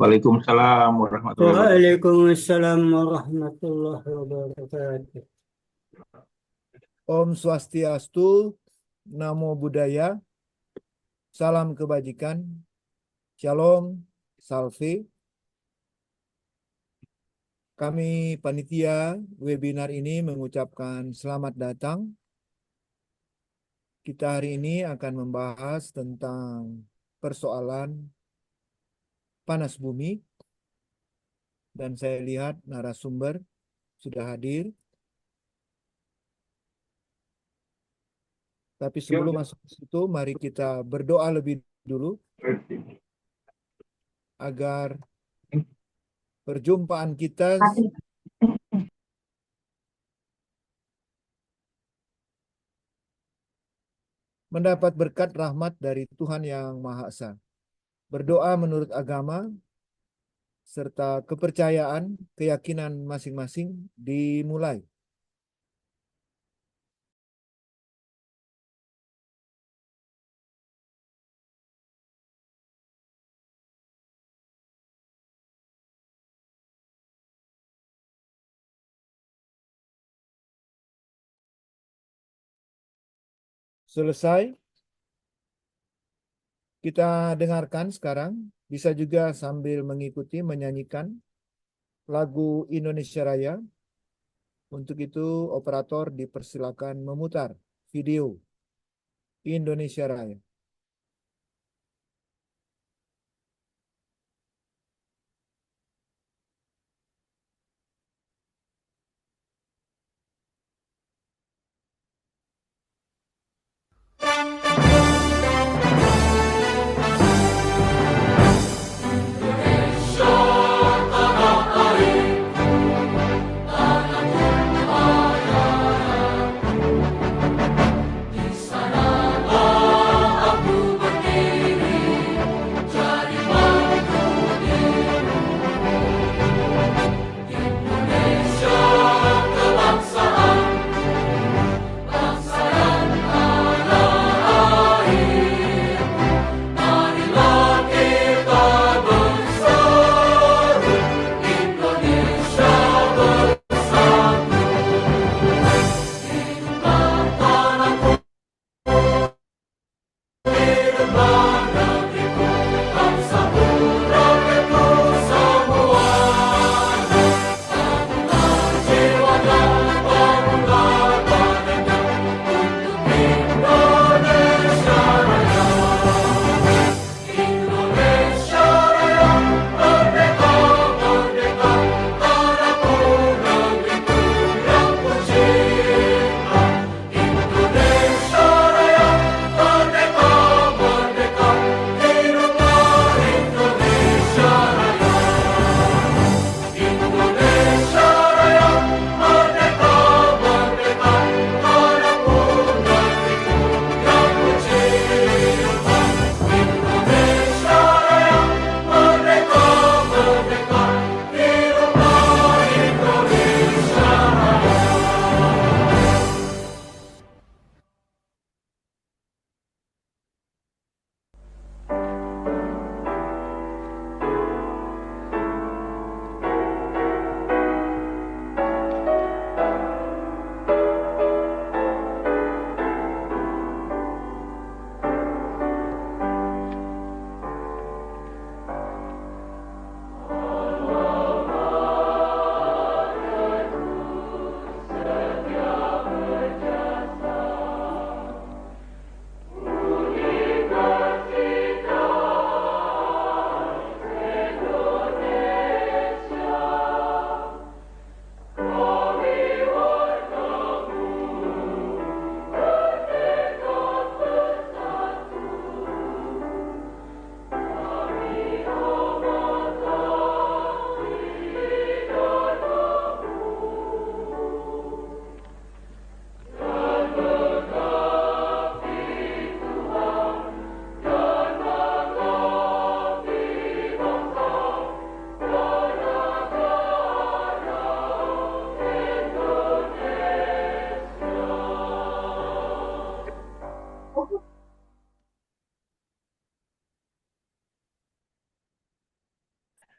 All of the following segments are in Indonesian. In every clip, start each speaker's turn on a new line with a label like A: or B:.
A: Waalaikumsalam warahmatullahi wabarakatuh.
B: Waalaikumsalam warahmatullahi wabarakatuh.
C: Om Swastiastu, Namo Buddhaya, Salam Kebajikan, Shalom, Salve. Kami panitia webinar ini mengucapkan selamat datang. Kita hari ini akan membahas tentang persoalan panas bumi. Dan saya lihat narasumber sudah hadir. Tapi sebelum masuk ke situ, mari kita berdoa lebih dulu agar perjumpaan kita mendapat berkat rahmat dari Tuhan Yang Maha Esa. Berdoa menurut agama serta kepercayaan, keyakinan masing-masing dimulai. Selesai, kita dengarkan sekarang. Bisa juga sambil mengikuti menyanyikan lagu Indonesia Raya. Untuk itu operator dipersilakan memutar video Indonesia Raya.
D: Di sana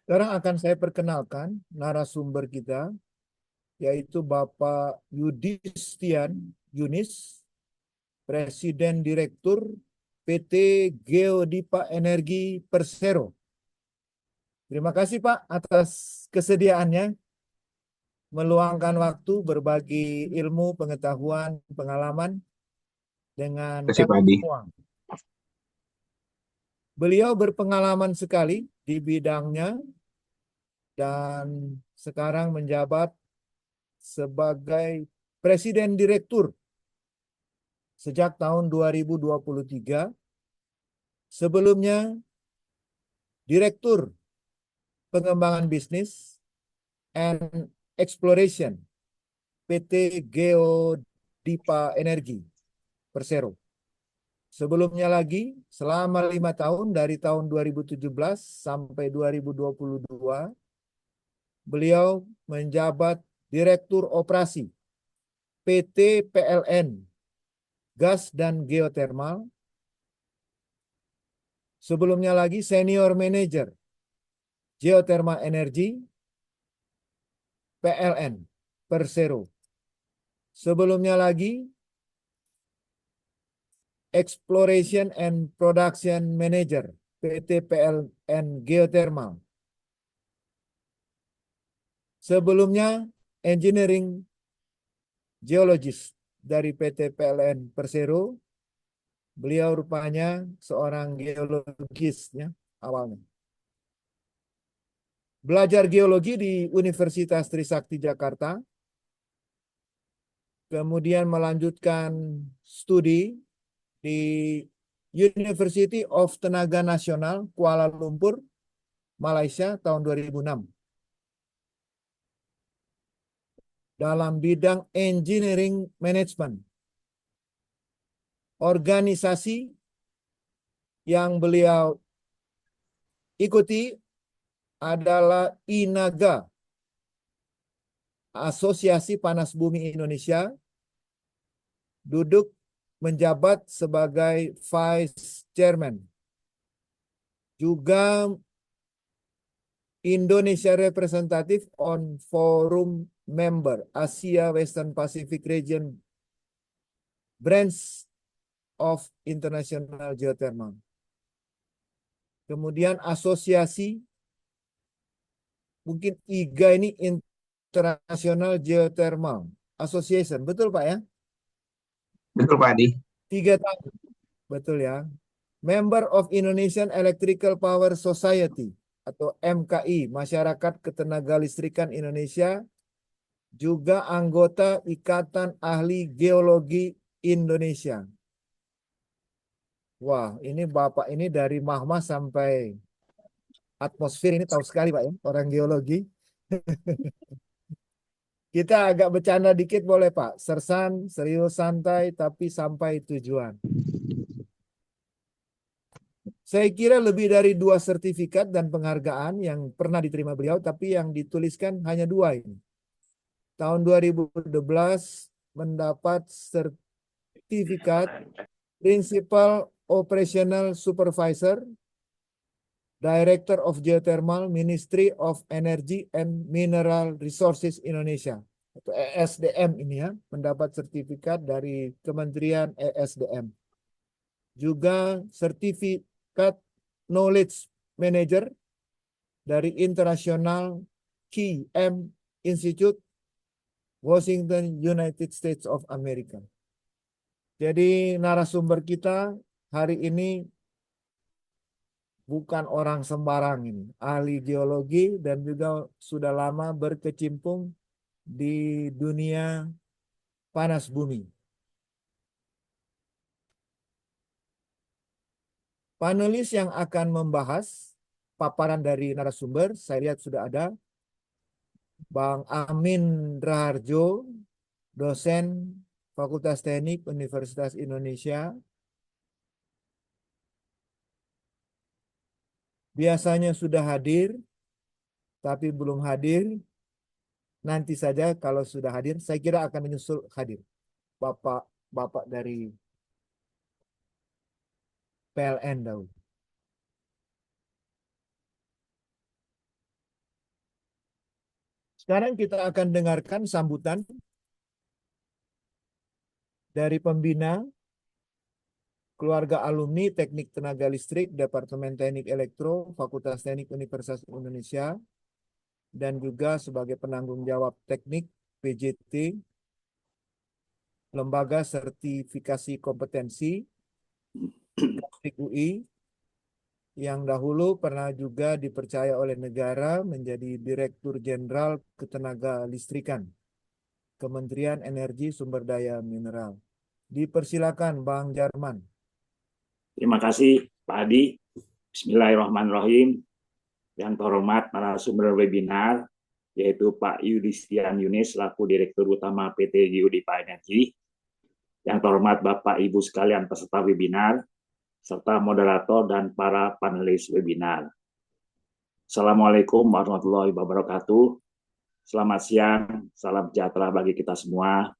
C: Sekarang akan saya perkenalkan narasumber kita, yaitu Bapak Yudistian Yunis, Presiden Direktur PT Geodipa Energi Persero. Terima kasih Pak atas kesediaannya meluangkan waktu berbagi ilmu, pengetahuan, pengalaman dengan
A: Terima kasih Pak
C: kami
A: Adi.
C: semua. Beliau berpengalaman sekali di bidangnya dan sekarang menjabat sebagai Presiden Direktur sejak tahun 2023. Sebelumnya Direktur Pengembangan Bisnis and Exploration PT Geodipa Energi Persero. Sebelumnya lagi, selama 5 tahun dari tahun 2017 sampai 2022, beliau menjabat Direktur Operasi PT PLN Gas dan Geotermal. Sebelumnya lagi Senior Manager Geothermal Energy PLN Persero. Sebelumnya lagi Exploration and Production Manager PT PLN Geothermal. Sebelumnya Engineering Geologist dari PT PLN Persero. Beliau rupanya seorang geologis ya awalnya. Belajar geologi di Universitas Trisakti Jakarta. Kemudian melanjutkan studi di University of Tenaga Nasional Kuala Lumpur, Malaysia tahun 2006. Dalam bidang engineering management. Organisasi yang beliau ikuti adalah INAGA, Asosiasi Panas Bumi Indonesia, duduk menjabat sebagai Vice Chairman. Juga Indonesia Representative on Forum Member Asia Western Pacific Region Branch of International Geothermal. Kemudian asosiasi, mungkin IGA ini International Geothermal Association, betul Pak ya?
A: Betul Pak Adi.
C: 3 tahun, betul ya. Member of Indonesian Electrical Power Society atau MKI, Masyarakat Ketenagalistrikan Indonesia, juga anggota Ikatan Ahli Geologi Indonesia. Wah, ini Bapak ini dari Mahmah sampai atmosfer ini tahu sekali Pak ya, orang geologi. Kita agak bercanda dikit boleh Pak. Sersan, serius, santai, tapi sampai tujuan. Saya kira lebih dari 2 sertifikat dan penghargaan yang pernah diterima beliau, tapi yang dituliskan hanya 2 ini. Tahun 2012 mendapat sertifikat Principal Operational Supervisor, Director of Geothermal, Ministry of Energy and Mineral Resources Indonesia, atau ESDM ini ya, mendapat sertifikat dari Kementerian ESDM. Juga sertifikat Knowledge Manager dari International Key M Institute, Washington, United States of America. Jadi narasumber kita hari ini bukan orang sembarang ini, ahli geologi dan juga sudah lama berkecimpung di dunia panas bumi. Panelis yang akan membahas paparan dari narasumber, saya lihat sudah ada Bang Amin Raharjo, dosen Fakultas Teknik Universitas Indonesia. Biasanya sudah hadir, tapi belum hadir. Nanti saja kalau sudah hadir, saya kira akan menyusul hadir. Bapak dari PLN dahulu. Sekarang kita akan dengarkan sambutan dari pembina keluarga alumni Teknik Tenaga Listrik, Departemen Teknik Elektro, Fakultas Teknik Universitas Indonesia, dan juga sebagai penanggung jawab teknik PJT, Lembaga Sertifikasi Kompetensi, UI, yang dahulu pernah juga dipercaya oleh negara menjadi Direktur Jenderal Ketenaga Listrikan, Kementerian Energi Sumber Daya Mineral. Dipersilakan Bang Jarman.
D: Terima kasih Pak Adi. Bismillahirrahmanirrahim. Yang terhormat narasumber webinar, yaitu Pak Yudhistian Yunis selaku Direktur Utama PT Geodipa Energi. Yang terhormat Bapak Ibu sekalian peserta webinar, serta moderator dan para panelis webinar. Assalamualaikum warahmatullahi wabarakatuh. Selamat siang, salam sejahtera bagi kita semua.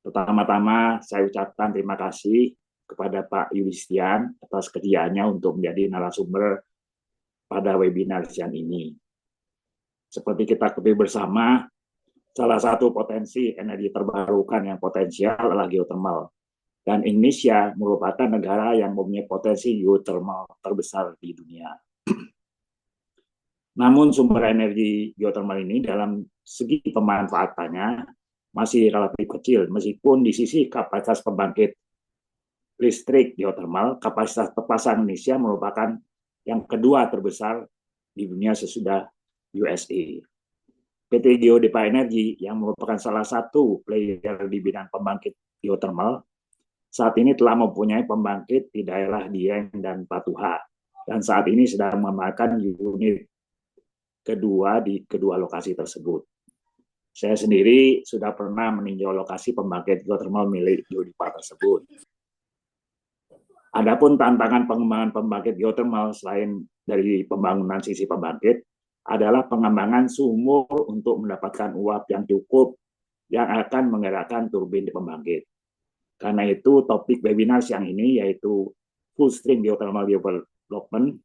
D: Pertama-tama saya ucapkan terima kasih kepada Pak Yudhistian atas kesediaannya untuk menjadi narasumber pada webinar siang ini. Seperti kita ketahui bersama, salah satu potensi energi terbarukan yang potensial adalah geothermal. Dan Indonesia merupakan negara yang mempunyai potensi geothermal terbesar di dunia. Namun sumber energi geothermal ini dalam segi pemanfaatannya masih relatif kecil, meskipun di sisi kapasitas pembangkit listrik geothermal, kapasitas terpasang Indonesia merupakan yang kedua terbesar di dunia sesudah USA. PT Geodipa Energi yang merupakan salah satu player di bidang pembangkit geothermal, saat ini telah mempunyai pembangkit di daerah Dieng dan Patuha, dan saat ini sedang mengembangkan unit kedua di kedua lokasi tersebut. Saya sendiri sudah pernah meninjau lokasi pembangkit geothermal milik Geodipa tersebut. Adapun tantangan pengembangan pembangkit geothermal selain dari pembangunan sisi pembangkit adalah pengembangan sumur untuk mendapatkan uap yang cukup yang akan menggerakkan turbin di pembangkit. Karena itu topik webinar siang ini yaitu full stream geothermal development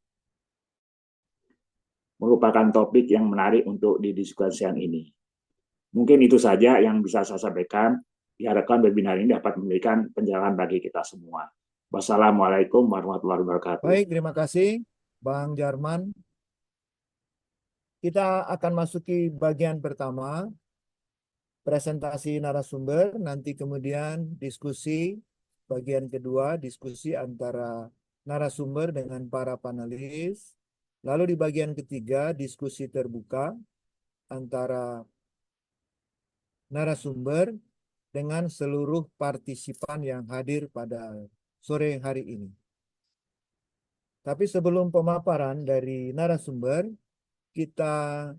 D: merupakan topik yang menarik untuk didiskusikan siang ini. Mungkin itu saja yang bisa saya sampaikan. Diharapkan webinar ini dapat memberikan pencerahan bagi kita semua. Wassalamualaikum warahmatullahi wabarakatuh.
C: Baik, terima kasih Bang Jarman. Kita akan masuki bagian pertama, presentasi narasumber, nanti kemudian diskusi, bagian kedua, diskusi antara narasumber dengan para panelis. Lalu di bagian ketiga, diskusi terbuka antara narasumber dengan seluruh partisipan yang hadir pada sore hari ini. Tapi sebelum pemaparan dari narasumber, kita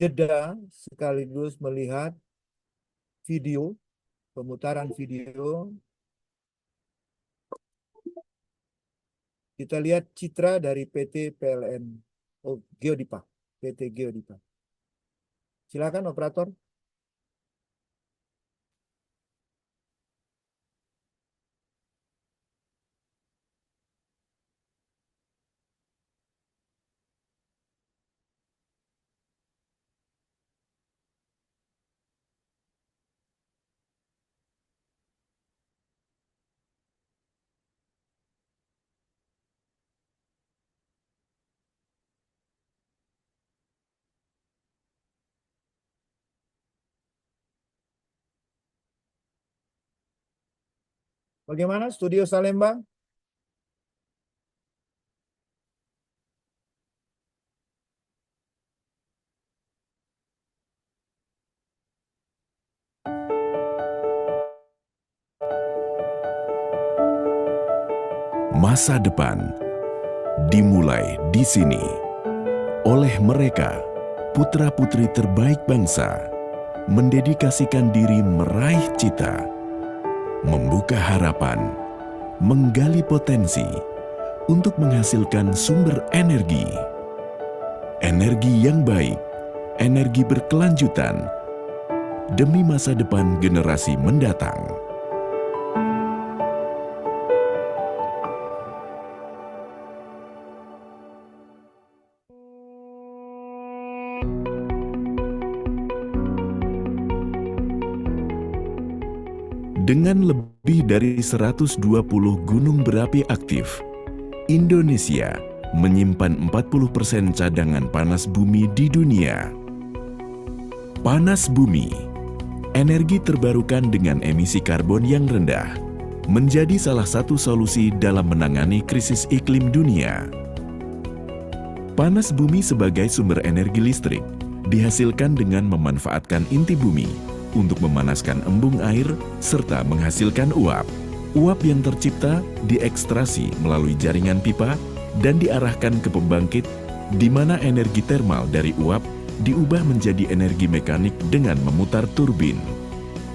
C: jeda sekaligus melihat video, pemutaran video. Kita lihat citra dari PT PLN Geodipa, PT Geodipa. Silakan operator. Bagaimana Studio Salemba?
E: Masa depan dimulai di sini oleh mereka, putra-putri terbaik bangsa, mendedikasikan diri meraih cita, membuka harapan, menggali potensi untuk menghasilkan sumber energi. Energi yang baik, energi berkelanjutan, demi masa depan generasi mendatang. Dengan lebih dari 120 gunung berapi aktif, Indonesia menyimpan 40% cadangan panas bumi di dunia. Panas bumi, energi terbarukan dengan emisi karbon yang rendah, menjadi salah satu solusi dalam menangani krisis iklim dunia. Panas bumi sebagai sumber energi listrik dihasilkan dengan memanfaatkan inti bumi untuk memanaskan embung air serta menghasilkan uap. Uap yang tercipta diekstrasi melalui jaringan pipa dan diarahkan ke pembangkit, di mana energi termal dari uap diubah menjadi energi mekanik dengan memutar turbin.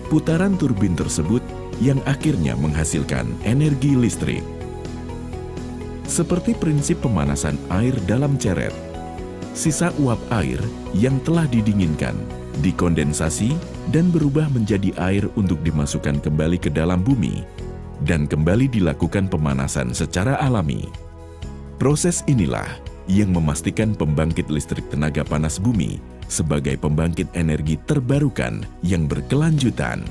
E: Putaran turbin tersebut yang akhirnya menghasilkan energi listrik. Seperti prinsip pemanasan air dalam ceret, sisa uap air yang telah didinginkan dikondensasi dan berubah menjadi air untuk dimasukkan kembali ke dalam bumi dan kembali dilakukan pemanasan secara alami. Proses inilah yang memastikan pembangkit listrik tenaga panas bumi sebagai pembangkit energi terbarukan yang berkelanjutan.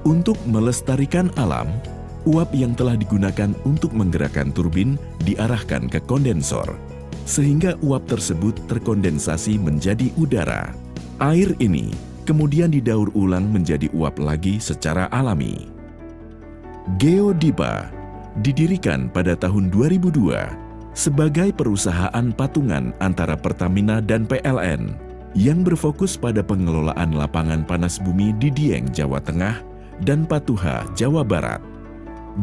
E: Untuk melestarikan alam, uap yang telah digunakan untuk menggerakkan turbin diarahkan ke kondensor, sehingga uap tersebut terkondensasi menjadi udara. Air ini kemudian didaur ulang menjadi uap lagi secara alami. Geodipa didirikan pada tahun 2002 sebagai perusahaan patungan antara Pertamina dan PLN yang berfokus pada pengelolaan lapangan panas bumi di Dieng, Jawa Tengah dan Patuha, Jawa Barat.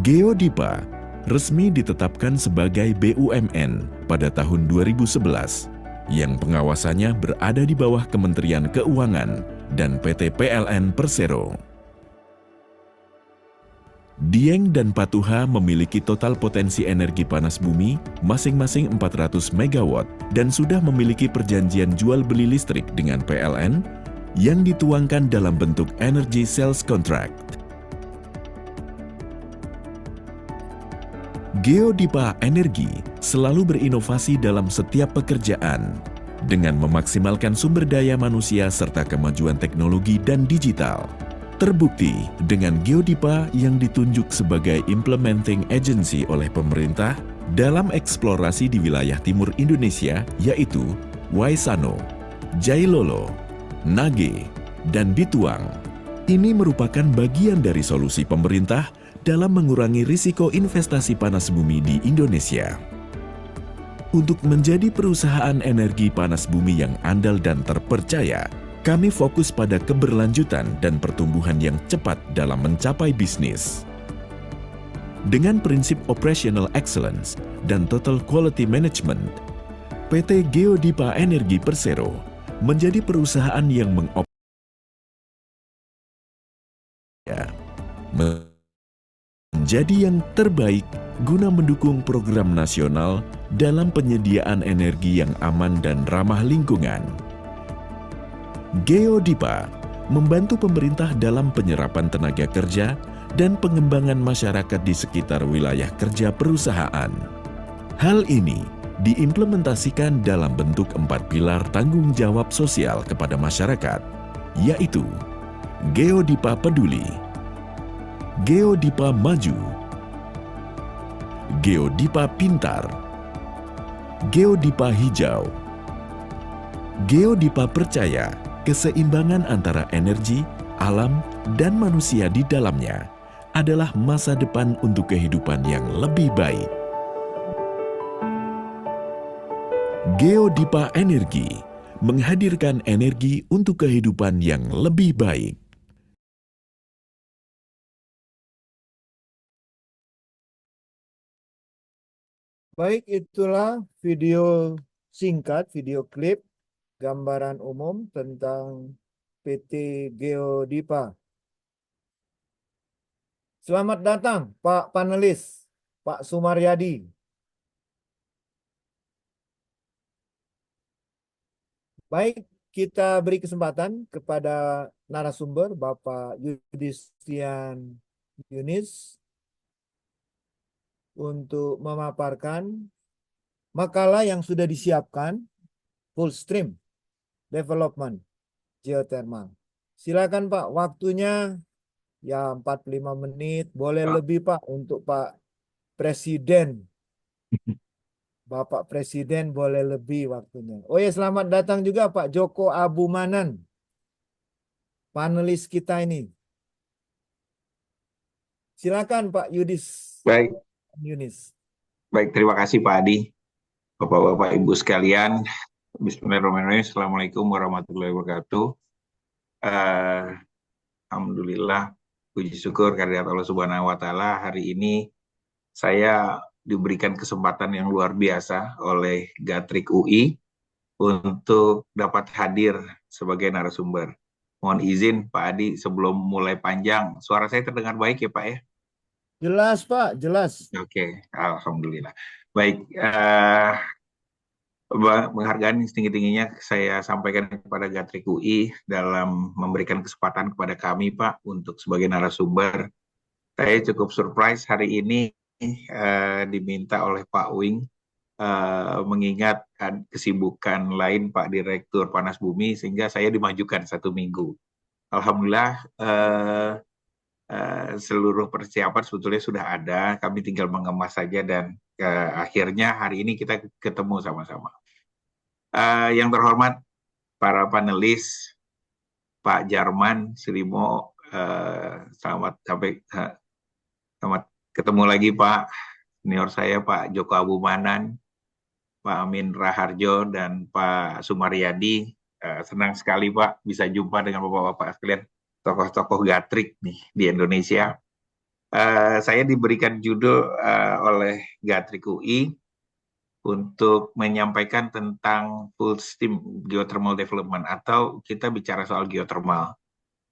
E: Geodipa resmi ditetapkan sebagai BUMN pada tahun 2011 yang pengawasannya berada di bawah Kementerian Keuangan dan PT PLN Persero. Dieng dan Patuha memiliki total potensi energi panas bumi masing-masing 400 MW dan sudah memiliki perjanjian jual beli listrik dengan PLN yang dituangkan dalam bentuk Energy Sales Contract. Geodipa Energi selalu berinovasi dalam setiap pekerjaan dengan memaksimalkan sumber daya manusia serta kemajuan teknologi dan digital. Terbukti dengan Geodipa yang ditunjuk sebagai implementing agency oleh pemerintah dalam eksplorasi di wilayah timur Indonesia yaitu Waisano, Jailolo, Nage, dan Bituang. Ini merupakan bagian dari solusi pemerintah dalam mengurangi risiko investasi panas bumi di Indonesia. Untuk menjadi perusahaan energi panas bumi yang andal dan terpercaya, kami fokus pada keberlanjutan dan pertumbuhan yang cepat dalam mencapai bisnis. Dengan prinsip operational excellence dan total quality management, PT Geodipa Energi Persero menjadi perusahaan yang menjadi yang terbaik guna mendukung program nasional dalam penyediaan energi yang aman dan ramah lingkungan. Geodipa membantu pemerintah dalam penyerapan tenaga kerja dan pengembangan masyarakat di sekitar wilayah kerja perusahaan. Hal ini diimplementasikan dalam bentuk 4 pilar tanggung jawab sosial kepada masyarakat, yaitu Geodipa Peduli, Geodipa Maju, Geodipa Pintar, Geodipa Hijau, Geodipa Percaya keseimbangan antara energi, alam, dan manusia di dalamnya adalah masa depan untuk kehidupan yang lebih baik. Geodipa Energi menghadirkan energi untuk kehidupan yang lebih baik.
C: Baik, itulah video singkat, video klip, gambaran umum tentang PT Geodipa. Selamat datang Pak panelis, Pak Sumaryadi. Baik, kita beri kesempatan kepada narasumber Bapak Yudistian Yunis untuk memaparkan makalah yang sudah disiapkan full stream development geothermal. Silakan Pak, waktunya Ya, 45 menit. Boleh
A: Oh,
C: lebih, Pak, untuk Pak Presiden. Bapak Presiden boleh lebih waktunya. Oh ya, selamat datang juga Pak Joko Abumanan, panelis kita ini. Silakan Pak
A: baik,
C: Yunis.
A: baik. Terima kasih Pak Adi, Bapak-bapak, Ibu sekalian. Bismillahirrahmanirrahim. Assalamualaikum warahmatullahi wabarakatuh. Eh, Alhamdulillah, puji syukur kehadirat Allah Subhanahu wa Ta'ala. Hari ini saya diberikan kesempatan yang luar biasa oleh Gatrik UI untuk dapat hadir sebagai narasumber. Mohon izin Pak Adi, sebelum mulai panjang, suara saya terdengar baik ya Pak ya?
C: Jelas Pak, jelas.
A: Oke, Alhamdulillah. Baik, penghargaan yang setinggi-tingginya saya sampaikan kepada Gatrik UI dalam memberikan kesempatan kepada kami Pak untuk sebagai narasumber. Saya cukup surprise hari ini diminta oleh Pak Wing mengingat kesibukan lain Pak Direktur Panas Bumi sehingga saya dimajukan 1 minggu. Alhamdulillah seluruh persiapan sebetulnya sudah ada, kami tinggal mengemas saja dan akhirnya hari ini kita ketemu sama-sama. Yang terhormat para panelis, Pak Jarman Srimo, selamat ketemu lagi Pak senior saya Pak Joko Abumanan, Pak Amin Raharjo dan Pak Sumaryadi. Senang sekali Pak bisa jumpa dengan bapak-bapak sekalian, tokoh-tokoh Gatrik nih di Indonesia. Saya diberikan judul oleh Gatrik UI untuk menyampaikan tentang full steam geothermal development atau kita bicara soal geothermal.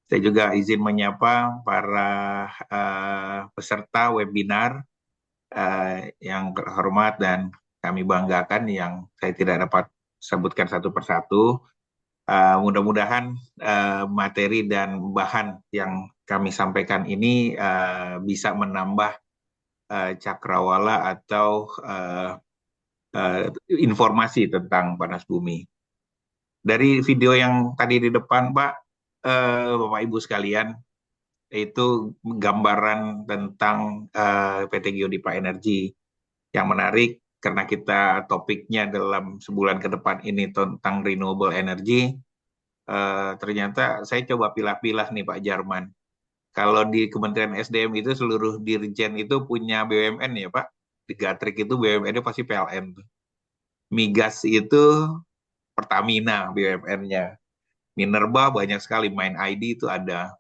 A: Saya juga izin menyapa para peserta webinar yang terhormat dan kami banggakan yang saya tidak dapat sebutkan satu persatu. Mudah-mudahan materi dan bahan yang kami sampaikan ini bisa menambah cakrawala atau informasi tentang panas bumi. Dari video yang tadi di depan, Pak, Bapak Ibu sekalian, itu gambaran tentang PT Geodipa Energi. Yang menarik karena kita topiknya dalam sebulan ke depan ini tentang renewable energy, ternyata saya coba pilah-pilah nih Pak Jarman. Kalau di Kementerian SDM itu seluruh dirjen itu punya BUMN ya Pak. Di Gatrik itu BUMN-nya pasti PLN. Migas itu Pertamina BUMN-nya. Minerba banyak sekali, Main ID itu ada.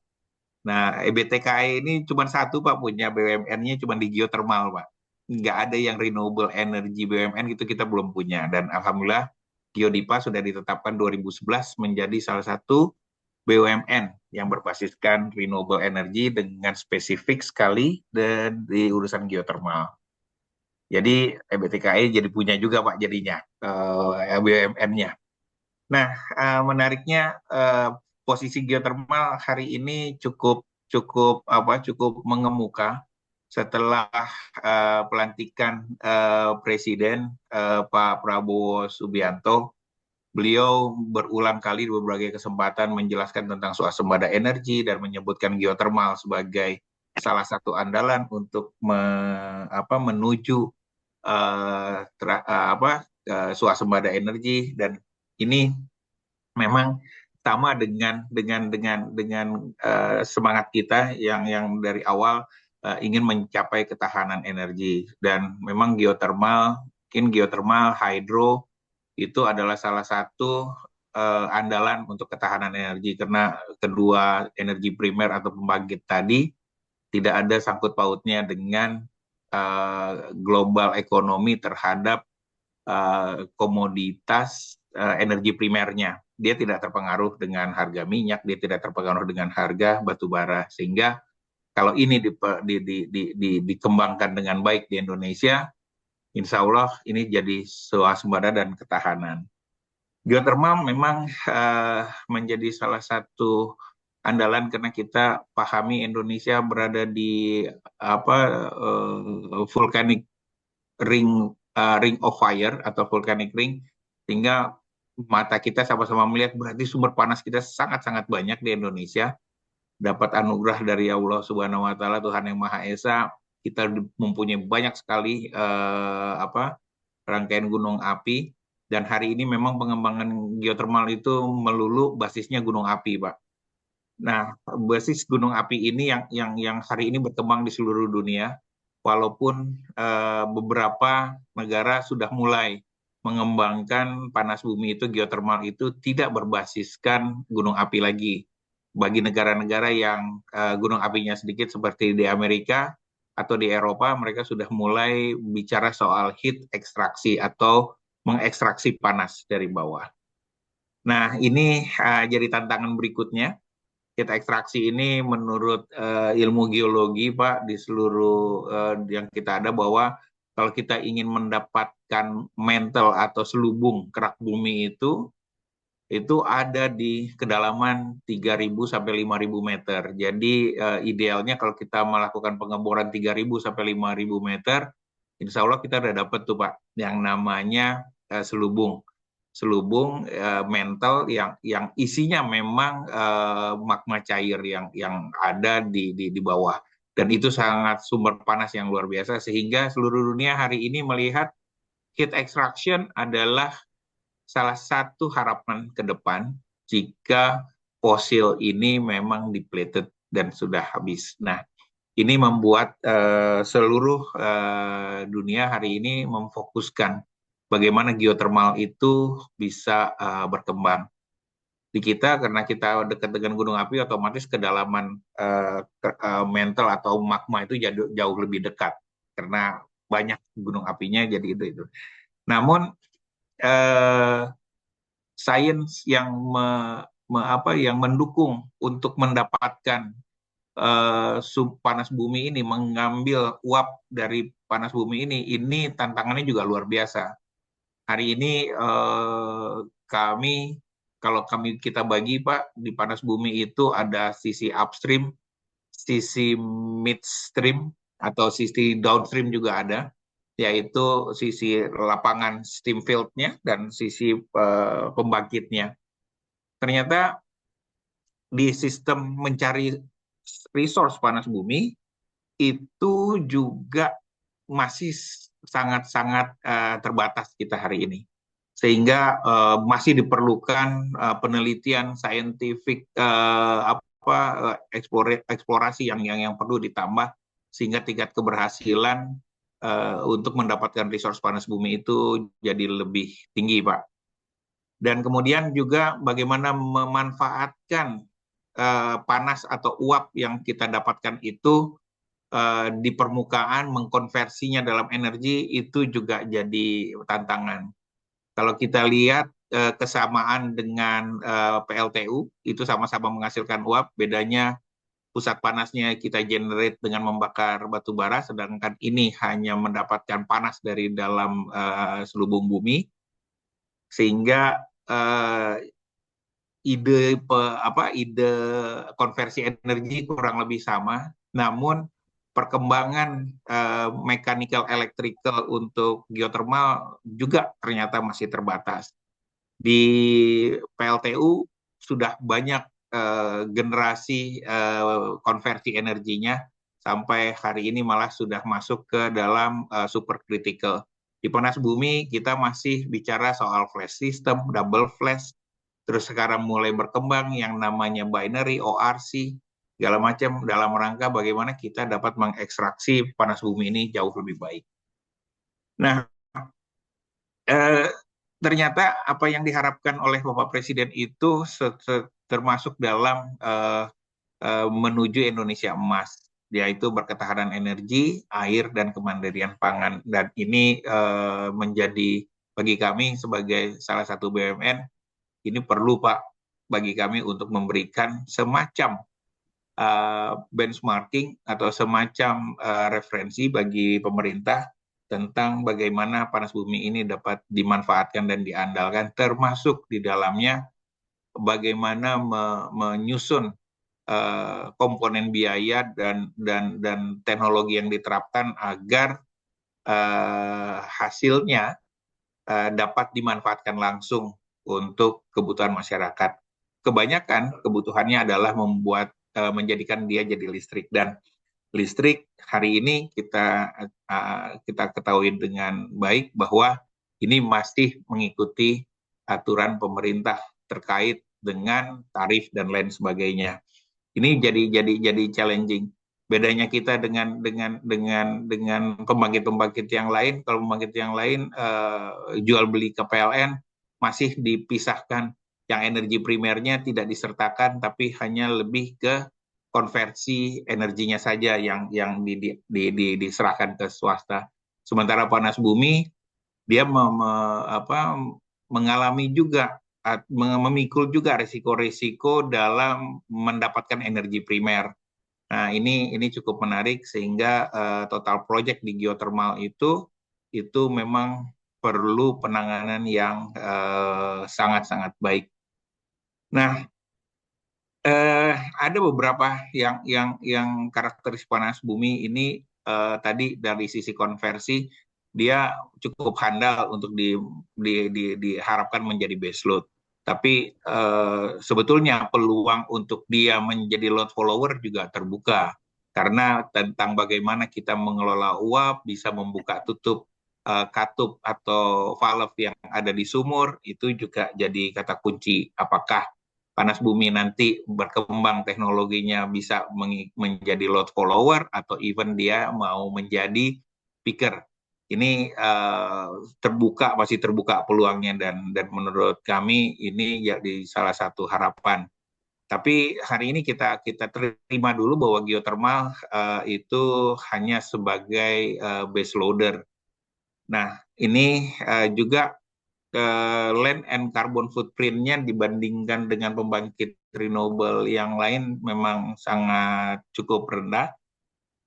A: Nah, EBTKI ini cuma satu Pak punya BUMN-nya cuma di geothermal Pak. Nggak ada yang renewable energy BUMN gitu kita belum punya. Dan Alhamdulillah Geodipa sudah ditetapkan 2011 menjadi salah satu BUMN yang berbasiskan renewable energy dengan spesifik sekali dan di urusan geothermal. Jadi EBTKI jadi punya juga Pak jadinya BUMN-nya. Nah, menariknya posisi geothermal hari ini cukup mengemuka setelah pelantikan Presiden Pak Prabowo Subianto. Beliau berulang kali di berbagai kesempatan menjelaskan tentang swasembada energi dan menyebutkan geothermal sebagai salah satu andalan untuk menuju swasembada energi, dan ini memang sama dengan semangat kita yang dari awal ingin mencapai ketahanan energi. Dan memang geothermal, hydro itu adalah salah satu andalan untuk ketahanan energi karena kedua energi primer atau pembangkit tadi tidak ada sangkut pautnya dengan global ekonomi terhadap komoditas energi primernya. Dia tidak terpengaruh dengan harga minyak, dia tidak terpengaruh dengan harga batu bara. Sehingga kalau ini dikembangkan dengan baik di Indonesia, insya Allah ini jadi swasembada dan ketahanan. Geothermal memang menjadi salah satu andalan karena kita pahami Indonesia berada di volcanic ring of fire atau volcanic ring, sehingga mata kita sama-sama melihat berarti sumber panas kita sangat-sangat banyak di Indonesia. dapat anugerah dari Allah Subhanahu wa taala, Tuhan yang Maha Esa. Kita mempunyai banyak sekali rangkaian gunung api, dan hari ini memang pengembangan geotermal itu melulu basisnya gunung api, Pak. Nah, basis gunung api ini yang hari ini berkembang di seluruh dunia, walaupun beberapa negara sudah mulai mengembangkan panas bumi itu, geotermal itu tidak berbasiskan gunung api lagi. Bagi negara-negara yang gunung apinya sedikit seperti di Amerika atau di Eropa, mereka sudah mulai bicara soal heat ekstraksi atau mengekstraksi panas dari bawah. Nah, ini jadi tantangan berikutnya. Heat ekstraksi ini menurut ilmu geologi, Pak, di seluruh yang kita ada, bahwa kalau kita ingin mendapatkan mantle atau selubung kerak bumi itu ada di kedalaman 3.000 sampai 5.000 meter. Jadi idealnya kalau kita melakukan pengeboran 3.000 sampai 5.000 meter, insya Allah kita udah dapat tuh, Pak, yang namanya selubung mantle yang isinya memang magma cair yang ada di bawah. Dan itu sangat sumber panas yang luar biasa, sehingga seluruh dunia hari ini melihat heat extraction adalah salah satu harapan ke depan jika fosil ini memang depleted dan sudah habis. Nah, ini membuat seluruh dunia hari ini memfokuskan bagaimana geotermal itu bisa berkembang. Di kita, karena kita dekat dengan gunung api, otomatis kedalaman mantle atau magma itu jauh lebih dekat, karena banyak gunung apinya, jadi itu. Namun sains yang yang mendukung untuk mendapatkan panas bumi ini, mengambil uap dari panas bumi ini tantangannya juga luar biasa. Hari ini kalau kita bagi, Pak, di panas bumi itu ada sisi upstream, sisi midstream, atau sisi downstream juga ada, yaitu sisi lapangan steam field-nya dan sisi pembangkitnya. Ternyata di sistem mencari resource panas bumi itu juga masih sangat-sangat terbatas kita hari ini. Sehingga masih diperlukan penelitian saintifik, eksplorasi yang perlu ditambah, sehingga tingkat keberhasilan untuk mendapatkan resource panas bumi itu jadi lebih tinggi, Pak. Dan kemudian juga bagaimana memanfaatkan panas atau uap yang kita dapatkan itu di permukaan, mengkonversinya dalam energi, itu juga jadi tantangan. Kalau kita lihat kesamaan dengan PLTU, itu sama-sama menghasilkan uap, bedanya pusat panasnya kita generate dengan membakar batu bara, sedangkan ini hanya mendapatkan panas dari dalam selubung bumi, sehingga ide konversi energi kurang lebih sama, namun perkembangan mechanical electrical untuk geotermal juga ternyata masih terbatas. Di PLTU sudah banyak generasi konversi energinya, sampai hari ini malah sudah masuk ke dalam supercritical. Di panas bumi kita masih bicara soal flash system, double flash, terus sekarang mulai berkembang yang namanya binary, ORC, segala macam, dalam rangka bagaimana kita dapat mengekstraksi panas bumi ini jauh lebih baik. Nah, ternyata apa yang diharapkan oleh Bapak Presiden itu termasuk dalam menuju Indonesia emas, yaitu berketahanan energi, air, dan kemandirian pangan. Dan ini menjadi bagi kami sebagai salah satu BUMN, ini perlu, Pak, bagi kami untuk memberikan semacam benchmarking atau semacam referensi bagi pemerintah tentang bagaimana panas bumi ini dapat dimanfaatkan dan diandalkan, termasuk di dalamnya bagaimana menyusun komponen biaya dan teknologi yang diterapkan agar hasilnya dapat dimanfaatkan langsung untuk kebutuhan masyarakat. Kebanyakan kebutuhannya adalah membuat menjadikan dia jadi listrik. Dan listrik hari ini kita ketahui dengan baik bahwa ini masih mengikuti aturan pemerintah terkait dengan tarif dan lain sebagainya. Ini jadi challenging. Bedanya kita dengan pembangkit-pembangkit yang lain, kalau pembangkit yang lain jual beli ke PLN masih dipisahkan, yang energi primernya tidak disertakan, tapi hanya lebih ke konversi energinya saja yang diserahkan ke swasta. Sementara panas bumi dia mengalami juga, memikul juga risiko-risiko dalam mendapatkan energi primer. Nah, ini cukup menarik sehingga total project di geothermal itu memang perlu penanganan yang sangat-sangat baik. Nah, ada beberapa yang karakteristik panas bumi ini tadi dari sisi konversi dia cukup handal untuk diharapkan menjadi baseload. Tapi sebetulnya peluang untuk dia menjadi load follower juga terbuka. Karena tentang bagaimana kita mengelola uap, bisa membuka tutup katup atau valve yang ada di sumur, itu juga jadi kata kunci. Apakah panas bumi nanti berkembang teknologinya bisa menjadi load follower, atau even dia mau menjadi picker. Ini masih terbuka peluangnya, dan menurut kami ini jadi salah satu harapan. Tapi hari ini kita terima dulu bahwa geothermal itu hanya sebagai base loader. Nah, ini juga land and carbon footprint-nya dibandingkan dengan pembangkit renewable yang lain memang sangat cukup rendah.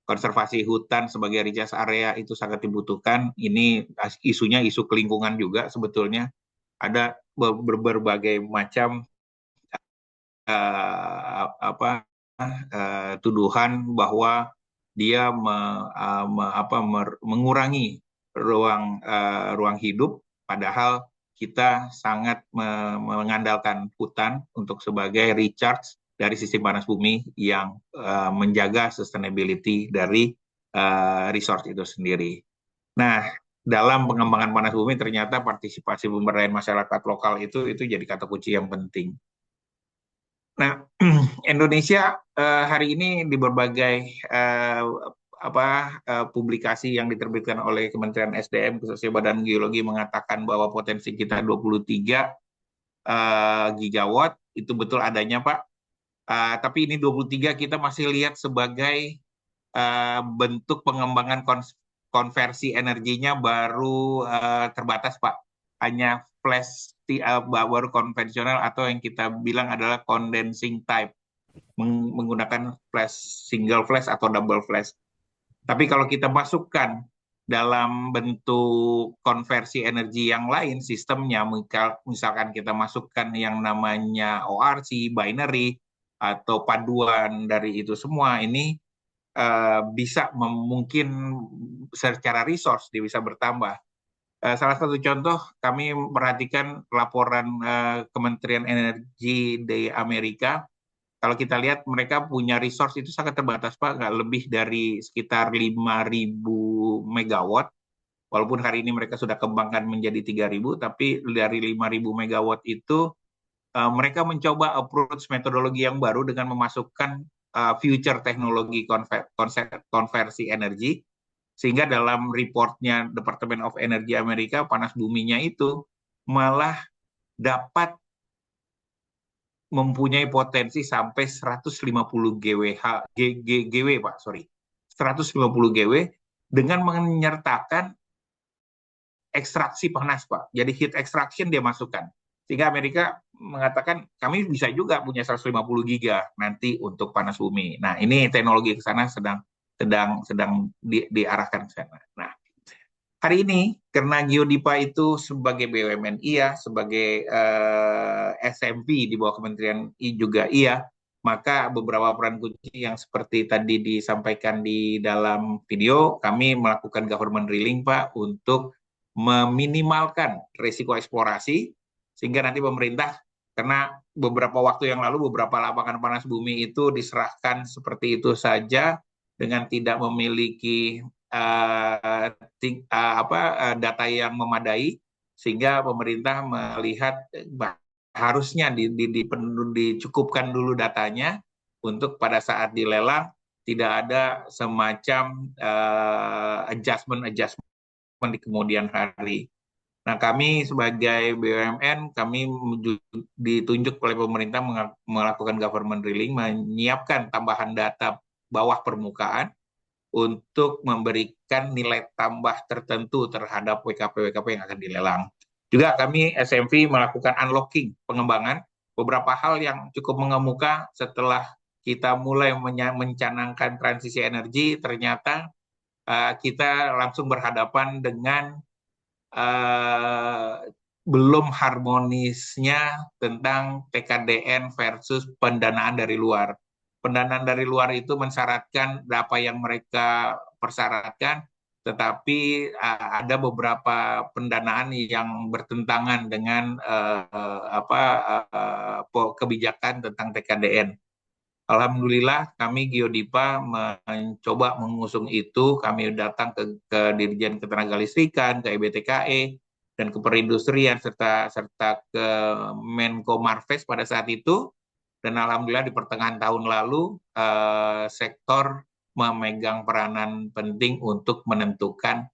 A: Konservasi hutan sebagai recharge area itu sangat dibutuhkan. Ini isunya isu kelingkungan juga sebetulnya. Ada berbagai macam tuduhan bahwa dia mengurangi ruang hidup, padahal kita sangat mengandalkan hutan untuk sebagai recharge dari sistem panas bumi yang menjaga sustainability dari resource itu sendiri. Nah, dalam pengembangan panas bumi ternyata partisipasi pemberdayaan masyarakat lokal itu jadi kata kunci yang penting. Nah, Indonesia hari ini di berbagai publikasi yang diterbitkan oleh Kementerian SDM, khususnya Badan Geologi, mengatakan bahwa potensi kita 23 gigawatt, itu betul adanya, Pak. Tapi ini 23 kita masih lihat sebagai bentuk pengembangan konversi energinya baru terbatas, Pak. Hanya flash baru konvensional, atau yang kita bilang adalah condensing type, menggunakan flash, single flash atau double flash. Tapi kalau kita masukkan dalam bentuk konversi energi yang lain, sistemnya, misalkan kita masukkan yang namanya ORC, binary, atau paduan dari itu semua, ini bisa mungkin secara resource dia bisa bertambah. Salah satu contoh, kami perhatikan laporan Kementerian Energi di Amerika. Kalau kita lihat, mereka punya resource itu sangat terbatas, Pak, nggak lebih dari sekitar 5.000 megawatt. Walaupun hari ini mereka sudah kembangkan menjadi 3.000, tapi dari 5.000 megawatt itu mereka mencoba approach metodologi yang baru dengan memasukkan future teknologi konversi energi, sehingga dalam reportnya Department of Energy Amerika, panas buminya itu malah dapat mempunyai potensi sampai 150 GW, Pak, 150 GW dengan menyertakan ekstraksi panas, Pak. Jadi heat extraction dia masukkan. Sehingga Amerika mengatakan kami bisa juga punya 150 giga nanti untuk panas bumi. Nah, ini teknologi ke sana sedang diarahkan ke sana. Nah, hari ini karena Geodipa itu sebagai BUMN iya, sebagai SMP di bawah Kementerian juga iya, maka beberapa peran kunci yang seperti tadi disampaikan di dalam video, kami melakukan government drilling, Pak, untuk meminimalkan risiko eksplorasi, sehingga nanti pemerintah Karena beberapa waktu yang lalu beberapa lapangan panas bumi itu diserahkan seperti itu saja dengan tidak memiliki data yang memadai, sehingga pemerintah melihat harusnya dicukupkan dulu datanya untuk pada saat dilelang tidak ada semacam adjustment di kemudian hari. Nah, kami sebagai BUMN, kami ditunjuk oleh pemerintah melakukan government drilling, menyiapkan tambahan data bawah permukaan untuk memberikan nilai tambah tertentu terhadap WKP-WKP yang akan dilelang. Juga kami SMV melakukan unlocking, pengembangan, beberapa hal yang cukup mengemuka setelah kita mulai mencanangkan transisi energi, ternyata kita langsung berhadapan dengan belum harmonisnya tentang TKDN versus pendanaan dari luar. Pendanaan dari luar itu mensyaratkan apa yang mereka persyaratkan, tetapi ada beberapa pendanaan yang bertentangan dengan kebijakan tentang TKDN. Alhamdulillah kami Geodipa mencoba mengusung itu, kami datang ke Dirjen Ketenagalistrikan, ke EBTKE, dan ke Perindustrian, serta ke Menko Marves pada saat itu, dan alhamdulillah di pertengahan tahun lalu sektor memegang peranan penting untuk menentukan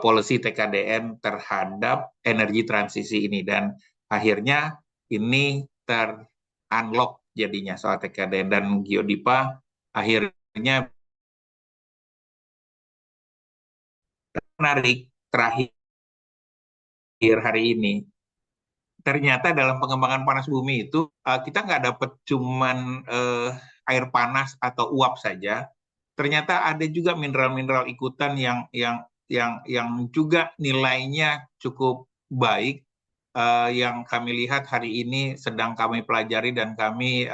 A: policy TKDN terhadap energi transisi ini, dan akhirnya ini ter-unlock jadinya soal TKDN, dan Geodipa akhirnya menarik terakhir hari ini. Ternyata dalam pengembangan panas bumi itu kita nggak dapat cuman air panas atau uap saja. Ternyata ada juga mineral-mineral ikutan yang juga nilainya cukup baik. Yang kami lihat hari ini sedang kami pelajari, dan kami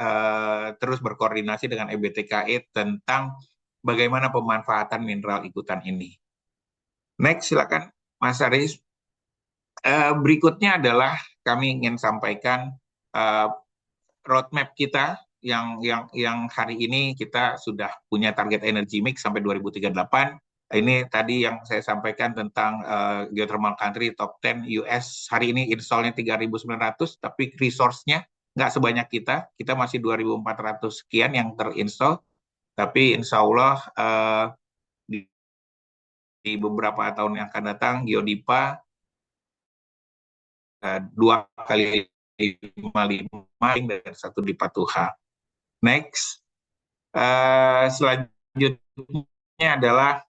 A: terus berkoordinasi dengan EBTKE tentang bagaimana pemanfaatan mineral ikutan ini. Next, silakan Mas Aris. Berikutnya adalah kami ingin sampaikan roadmap kita yang hari ini kita sudah punya target energy mix sampai 2038. Ini tadi yang saya sampaikan tentang geothermal country top 10 US. Hari ini installnya 3.900, tapi resource-nya nggak sebanyak kita. Kita masih 2.400 sekian yang terinstall. Tapi insya Allah di beberapa tahun yang akan datang, Geodipa 2 kali 5 dan 1 di Patuha. Next. Selanjutnya adalah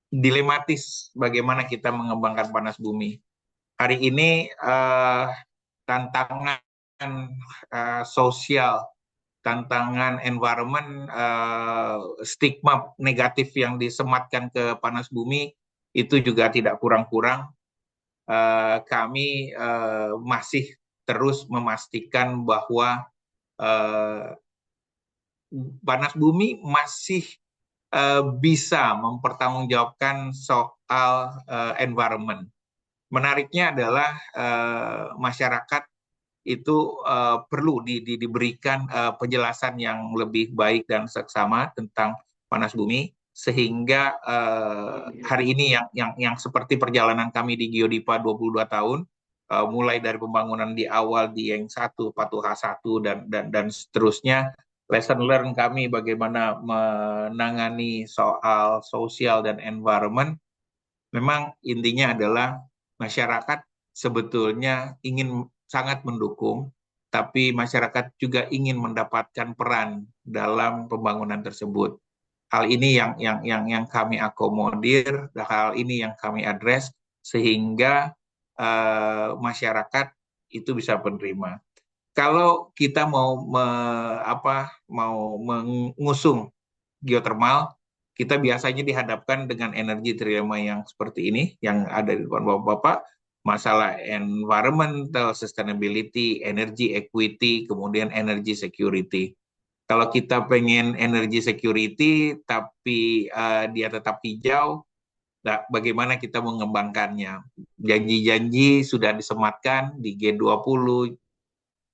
A: dilematis bagaimana kita mengembangkan panas bumi. Hari ini tantangan sosial, tantangan environment, stigma negatif yang disematkan ke panas bumi itu juga tidak kurang-kurang. Kami masih terus memastikan bahwa panas bumi masih bisa mempertanggungjawabkan soal environment. Menariknya adalah masyarakat itu perlu diberikan penjelasan yang lebih baik dan seksama tentang panas bumi, sehingga hari ini yang seperti perjalanan kami di Geodipa 22 tahun, mulai dari pembangunan di awal di Dieng 1, Patuha 1, dan seterusnya, lesson learn kami bagaimana menangani soal sosial dan environment, memang intinya adalah masyarakat sebetulnya ingin sangat mendukung, tapi masyarakat juga ingin mendapatkan peran dalam pembangunan tersebut. Hal ini yang kami akomodir, hal ini yang kami address, sehingga masyarakat itu bisa menerima. Kalau kita mau mengusung geothermal, kita biasanya dihadapkan dengan energi trilema yang seperti ini, yang ada di depan Bapak-Bapak, masalah environmental sustainability, energy equity, kemudian energy security. Kalau kita pengen energy security, tapi dia tetap hijau, bagaimana kita mengembangkannya? Janji-janji sudah disematkan di G20,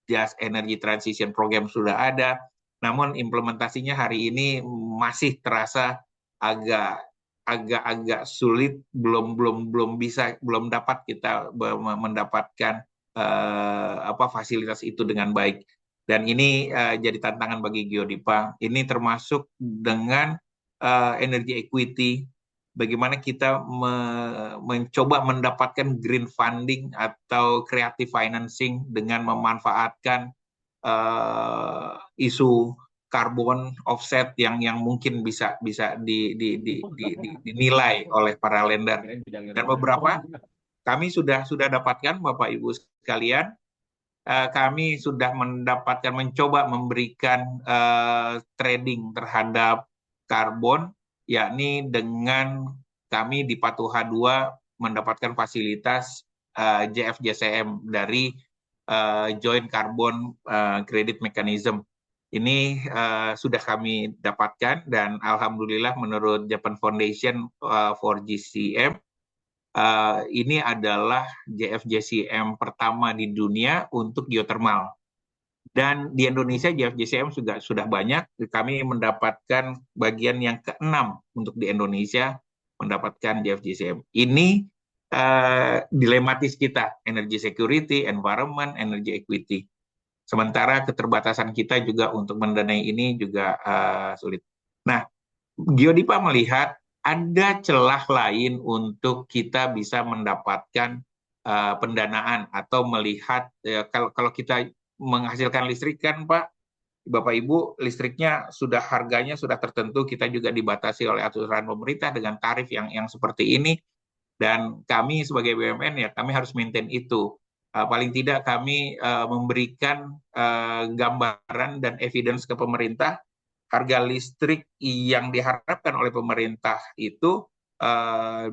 A: Just Energy Transition Program sudah ada, namun implementasinya hari ini masih terasa agak sulit, belum dapat kita mendapatkan fasilitas itu dengan baik. Dan ini jadi tantangan bagi Geodipa. Ini termasuk dengan energy equity, bagaimana kita mencoba mendapatkan green funding atau creative financing dengan memanfaatkan isu karbon offset yang mungkin bisa dinilai oleh para lender. Dan beberapa kami sudah dapatkan, Bapak Ibu sekalian, kami sudah mencoba memberikan trading terhadap karbon, yakni dengan kami di Patuha 2 mendapatkan fasilitas JFJCM dari Joint Carbon Credit Mechanism. Ini sudah kami dapatkan, dan alhamdulillah menurut Japan Foundation for GCM, ini adalah JFJCM pertama di dunia untuk geothermal. Dan di Indonesia JFJCM sudah banyak. Kami mendapatkan bagian yang ke-6 untuk di Indonesia mendapatkan JFJCM. Ini dilematis kita, energy security, environment, energy equity. Sementara keterbatasan kita juga untuk mendanai ini juga sulit. Nah, Geodipa melihat ada celah lain untuk kita bisa mendapatkan pendanaan atau melihat kalau kita menghasilkan listrik kan Pak, Bapak Ibu, listriknya harganya sudah tertentu, kita juga dibatasi oleh aturan pemerintah dengan tarif yang seperti ini, dan kami sebagai BUMN ya kami harus maintain itu. Paling tidak kami memberikan gambaran dan evidence ke pemerintah, harga listrik yang diharapkan oleh pemerintah itu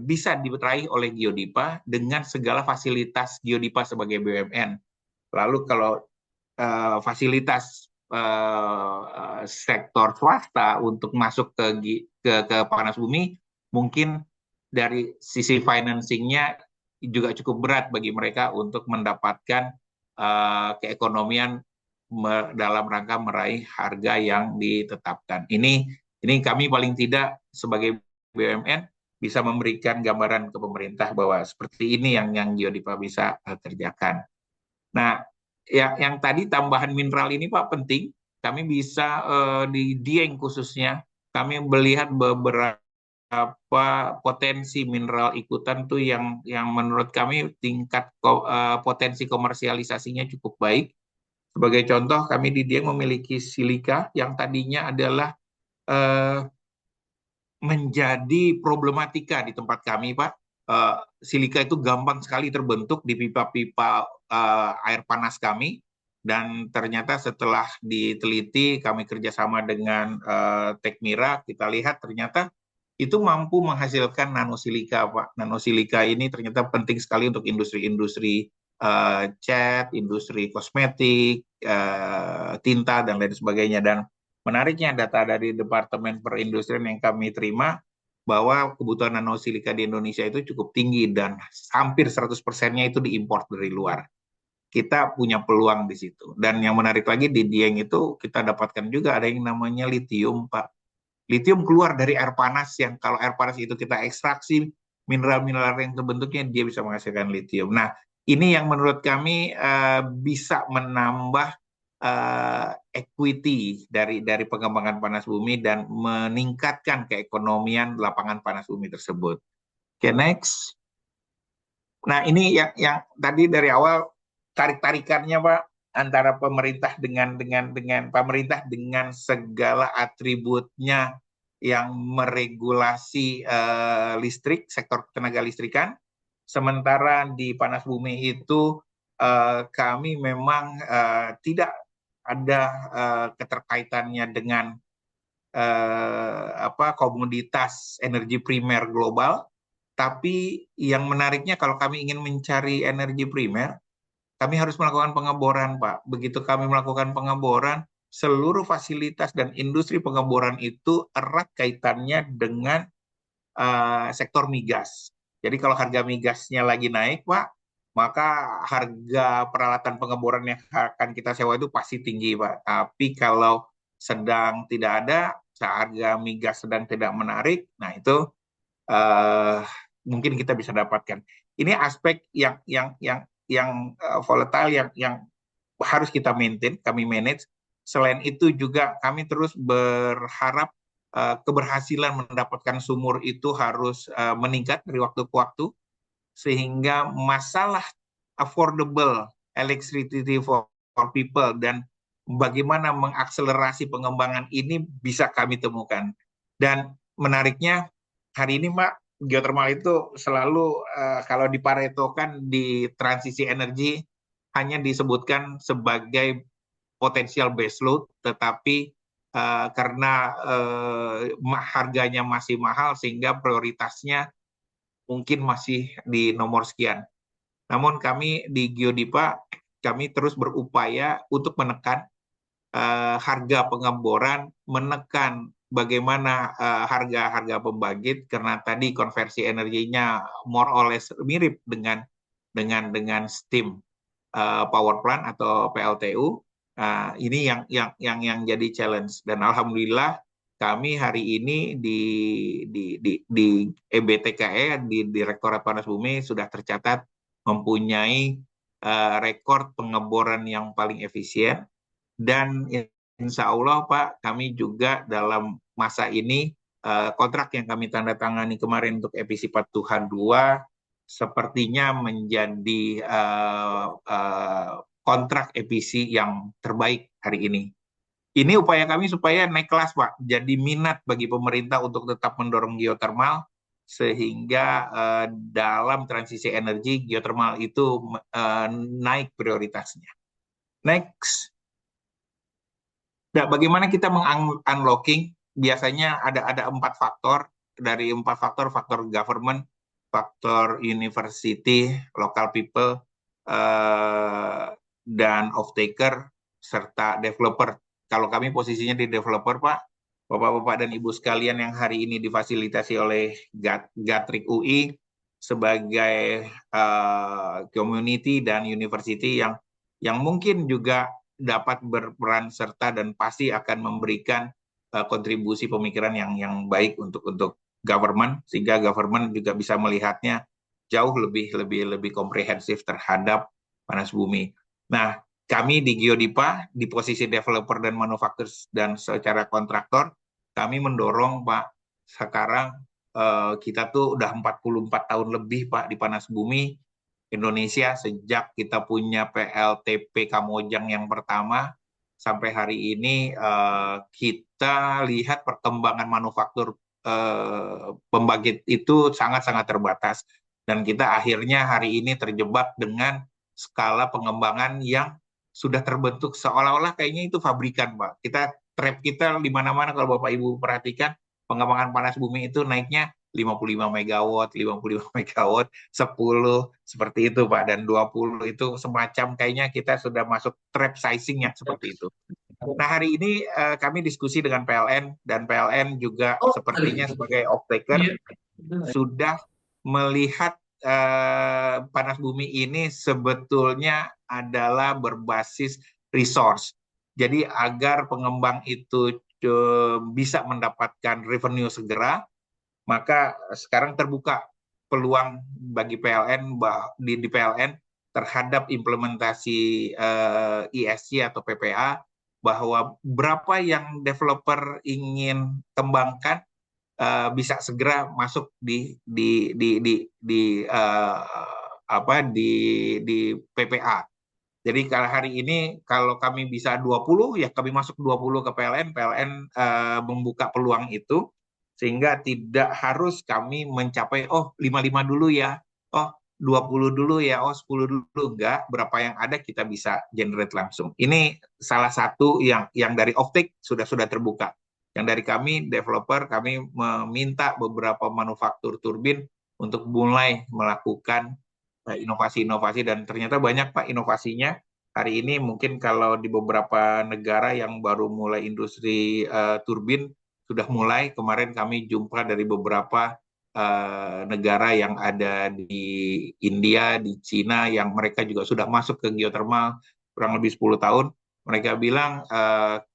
A: bisa diraih oleh Geodipa dengan segala fasilitas Geodipa sebagai BUMN. Lalu kalau fasilitas sektor swasta untuk masuk ke panas bumi, mungkin dari sisi financingnya juga cukup berat bagi mereka untuk mendapatkan keekonomian dalam rangka meraih harga yang ditetapkan. Ini kami paling tidak sebagai BUMN bisa memberikan gambaran ke pemerintah bahwa seperti ini yang Geodipa bisa kerjakan. Nah, yang tadi tambahan mineral ini Pak penting. Kami bisa di Dieng khususnya, kami melihat beberapa potensi mineral ikutan tuh yang menurut kami tingkat potensi komersialisasinya cukup baik. Sebagai contoh, kami di Dieng memiliki silika yang tadinya adalah menjadi problematika di tempat kami, Pak. Silika itu gampang sekali terbentuk di pipa-pipa air panas kami, dan ternyata setelah diteliti, kami kerjasama dengan Tekmira, kita lihat ternyata itu mampu menghasilkan nanosilika, Pak. Nanosilika ini ternyata penting sekali untuk industri-industri cat, industri kosmetik, tinta, dan lain sebagainya. Dan menariknya data dari Departemen Perindustrian yang kami terima, bahwa kebutuhan nanosilika di Indonesia itu cukup tinggi dan hampir 100%-nya itu diimpor dari luar. Kita punya peluang di situ. Dan yang menarik lagi di Dieng itu kita dapatkan juga ada yang namanya litium, Pak. Litium keluar dari air panas, yang kalau air panas itu kita ekstraksi mineral-mineral yang terbentuknya, dia bisa menghasilkan litium. Nah, ini yang menurut kami bisa menambah equity dari pengembangan panas bumi dan meningkatkan keekonomian lapangan panas bumi tersebut. Oke, next. Nah, ini yang tadi dari awal tarik-tarikannya, Pak, antara pemerintah dengan pemerintah dengan segala atributnya yang meregulasi listrik, sektor tenaga listrikan. Sementara di panas bumi itu kami memang tidak ada keterkaitannya dengan komoditas energi primer global, tapi yang menariknya kalau kami ingin mencari energi primer, kami harus melakukan pengeboran, Pak. Begitu kami melakukan pengeboran, seluruh fasilitas dan industri pengeboran itu erat kaitannya dengan sektor migas. Jadi kalau harga migasnya lagi naik, Pak, maka harga peralatan pengeboran yang akan kita sewa itu pasti tinggi, Pak. Tapi kalau sedang tidak ada, harga migas sedang tidak menarik, nah itu mungkin kita bisa dapatkan. Ini aspek yang volatile yang harus kita maintain, kami manage. Selain itu juga kami terus berharap keberhasilan mendapatkan sumur itu harus meningkat dari waktu ke waktu, sehingga masalah affordable electricity for people dan bagaimana mengakselerasi pengembangan ini bisa kami temukan. Dan menariknya, hari ini Pak, geothermal itu selalu kalau diparetokan di transisi energi hanya disebutkan sebagai potensial baseload, tetapi karena harganya masih mahal sehingga prioritasnya mungkin masih di nomor sekian. Namun kami di Geodipa, kami terus berupaya untuk menekan harga pengeboran, menekan bagaimana harga-harga pembangkit, karena tadi konversi energinya more or less mirip dengan steam power plant atau PLTU. Ini yang jadi challenge, dan alhamdulillah kami hari ini di EBTKE, di Direktorat Panas Bumi, sudah tercatat mempunyai rekor pengeboran yang paling efisien. Dan insya Allah Pak, kami juga dalam masa ini kontrak yang kami tanda tangani kemarin untuk EPC Patuhan 2 sepertinya menjadi kontrak EPC yang terbaik hari ini. Ini upaya kami supaya naik kelas Pak, jadi minat bagi pemerintah untuk tetap mendorong geothermal, sehingga dalam transisi energi geothermal itu naik prioritasnya. Next. Nah, bagaimana kita meng-unlocking? Biasanya ada 4 faktor. Dari 4 faktor, faktor government, faktor university, local people, dan off-taker, serta developer. Kalau kami posisinya di developer, Pak, Bapak-Bapak dan Ibu sekalian yang hari ini difasilitasi oleh Gatrik UI sebagai community dan university yang mungkin juga dapat berperan serta dan pasti akan memberikan kontribusi pemikiran yang baik untuk government, sehingga government juga bisa melihatnya jauh lebih komprehensif terhadap panas bumi. Nah, kami di Geodipa di posisi developer dan manufaktur dan secara kontraktor, kami mendorong Pak, sekarang kita tuh udah 44 tahun lebih Pak di panas bumi Indonesia, sejak kita punya PLTP Kamojang yang pertama sampai hari ini kita lihat perkembangan manufaktur pembangkit itu sangat-sangat terbatas, dan kita akhirnya hari ini terjebak dengan skala pengembangan yang sudah terbentuk seolah-olah kayaknya itu fabrikan Pak. Kita di mana-mana kalau Bapak Ibu perhatikan pengembangan panas bumi itu naiknya 55 megawatt, 55 megawatt, 10 seperti itu Pak, dan 20 itu semacam kayaknya kita sudah masuk trap sizing-nya seperti itu. Nah, hari ini kami diskusi dengan PLN, dan PLN juga sepertinya sebagai off-taker sudah melihat panas bumi ini sebetulnya adalah berbasis resource. Jadi agar pengembang itu bisa mendapatkan revenue segera, maka sekarang terbuka peluang bagi PLN di PLN terhadap implementasi ESG atau PPA, bahwa berapa yang developer ingin kembangkan bisa segera masuk di PPA. Jadi kalau hari ini kalau kami bisa 20, ya kami masuk 20 ke PLN. PLN membuka peluang itu, sehingga tidak harus kami mencapai 55 dulu ya, 20 dulu ya, 10 dulu, enggak, berapa yang ada kita bisa generate langsung. Ini salah satu yang dari off-take sudah terbuka. Yang dari kami developer, kami meminta beberapa manufaktur turbin untuk mulai melakukan inovasi-inovasi, dan ternyata banyak Pak inovasinya. Hari ini mungkin kalau di beberapa negara yang baru mulai industri turbin sudah mulai. Kemarin kami jumpa dari beberapa negara yang ada di India, di Cina, yang mereka juga sudah masuk ke geothermal kurang lebih 10 tahun. Mereka bilang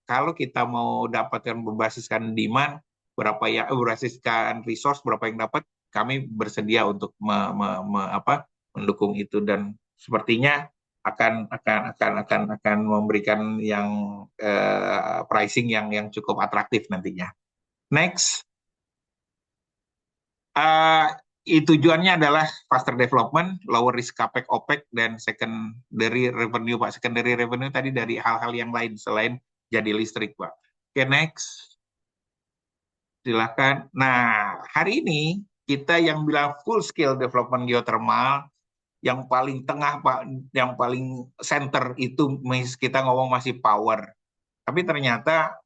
A: kalau kita mau dapatkan berbasiskan demand, berbasiskan resource, berapa yang dapat, kami bersedia untuk mendukung itu, dan sepertinya akan memberikan yang pricing yang cukup atraktif nantinya. Next. Tujuannya adalah faster development, lower risk capex OPEX, dan secondary revenue, Pak. Secondary revenue tadi dari hal-hal yang lain selain jadi listrik, Pak. Oke, next. Silakan. Nah, hari ini kita yang bilang full scale development geothermal, yang paling tengah, Pak, yang paling center itu kita ngomong masih power. Tapi ternyata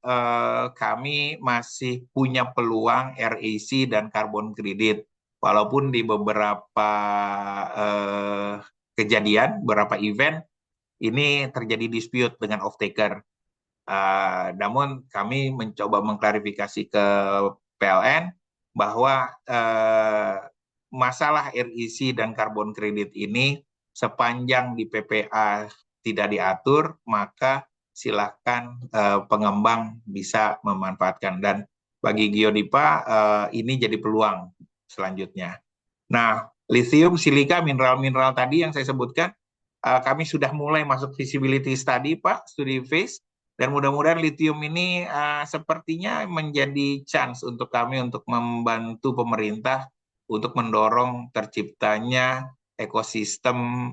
A: kami masih punya peluang REC dan carbon credit. Walaupun di beberapa kejadian, beberapa event, ini terjadi dispute dengan off-taker. Namun kami mencoba mengklarifikasi ke PLN bahwa masalah REC dan carbon credit ini sepanjang di PPA tidak diatur, maka silakan pengembang bisa memanfaatkan, dan bagi Geodipa ini jadi peluang selanjutnya. Nah, lithium, silika, mineral-mineral tadi yang saya sebutkan, kami sudah mulai masuk feasibility study, Pak, studi phase, dan mudah-mudahan lithium ini sepertinya menjadi chance untuk kami untuk membantu pemerintah untuk mendorong terciptanya ekosistem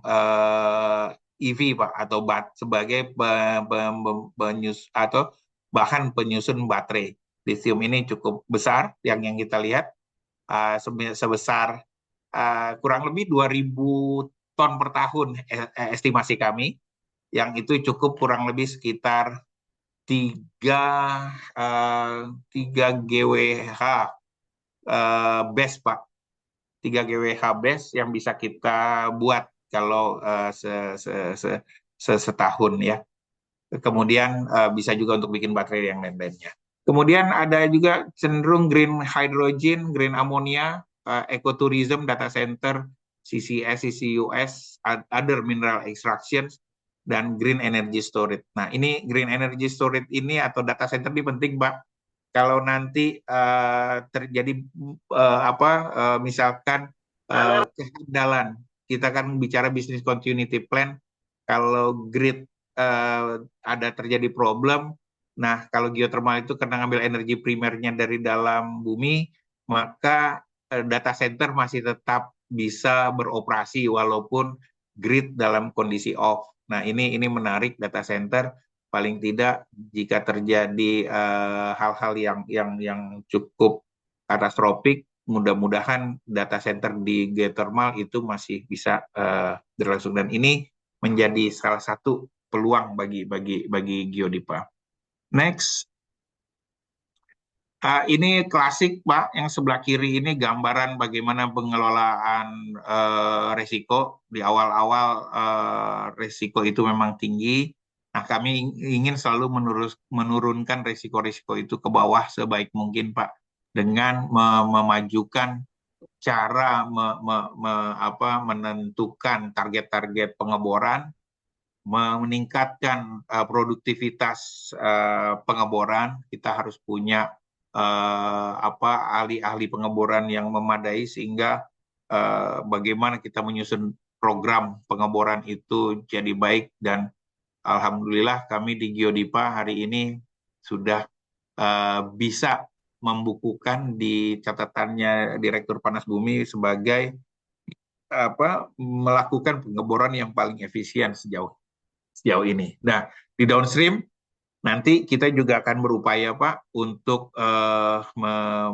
A: EV, Pak, atau sebagai bahan penyusun baterai. Lithium ini cukup besar yang kita lihat, sebesar kurang lebih 2.000 ton per tahun estimasi kami, yang itu cukup kurang lebih sekitar 3 GWh base, Pak. 3 GWh base yang bisa kita buat kalau setahun ya. Kemudian bisa juga untuk bikin baterai yang lain-lainnya. Kemudian ada juga cenderung green hydrogen, green ammonia, ecotourism, data center, CCS, CCUS, other mineral extractions, dan green energy storage. Nah, ini green energy storage ini atau data center ini penting, Pak. Kalau nanti terjadi misalkan kehandalan, kita kan bicara business continuity plan, kalau grid ada terjadi problem, nah kalau geothermal itu karena ngambil energi primernya dari dalam bumi, maka data center masih tetap bisa beroperasi walaupun grid dalam kondisi off. Nah, ini menarik data center, paling tidak jika terjadi hal-hal yang cukup katastrofik, mudah-mudahan data center di geothermal itu masih bisa berlangsung, dan ini menjadi salah satu peluang bagi Geodipa. Next. Ini klasik, Pak, yang sebelah kiri ini gambaran bagaimana pengelolaan resiko. Di awal-awal resiko itu memang tinggi. Nah, kami ingin selalu menurunkan resiko-resiko itu ke bawah sebaik mungkin, Pak, dengan memajukan cara menentukan target-target pengeboran, meningkatkan produktivitas pengeboran. Kita harus punya ahli-ahli pengeboran yang memadai, sehingga bagaimana kita menyusun program pengeboran itu jadi baik. Dan alhamdulillah kami di Geodipa hari ini sudah bisa membukukan di catatannya Direktur Panas Bumi sebagai melakukan pengeboran yang paling efisien sejauh ini. Nah, di downstream nanti kita juga akan berupaya, Pak, untuk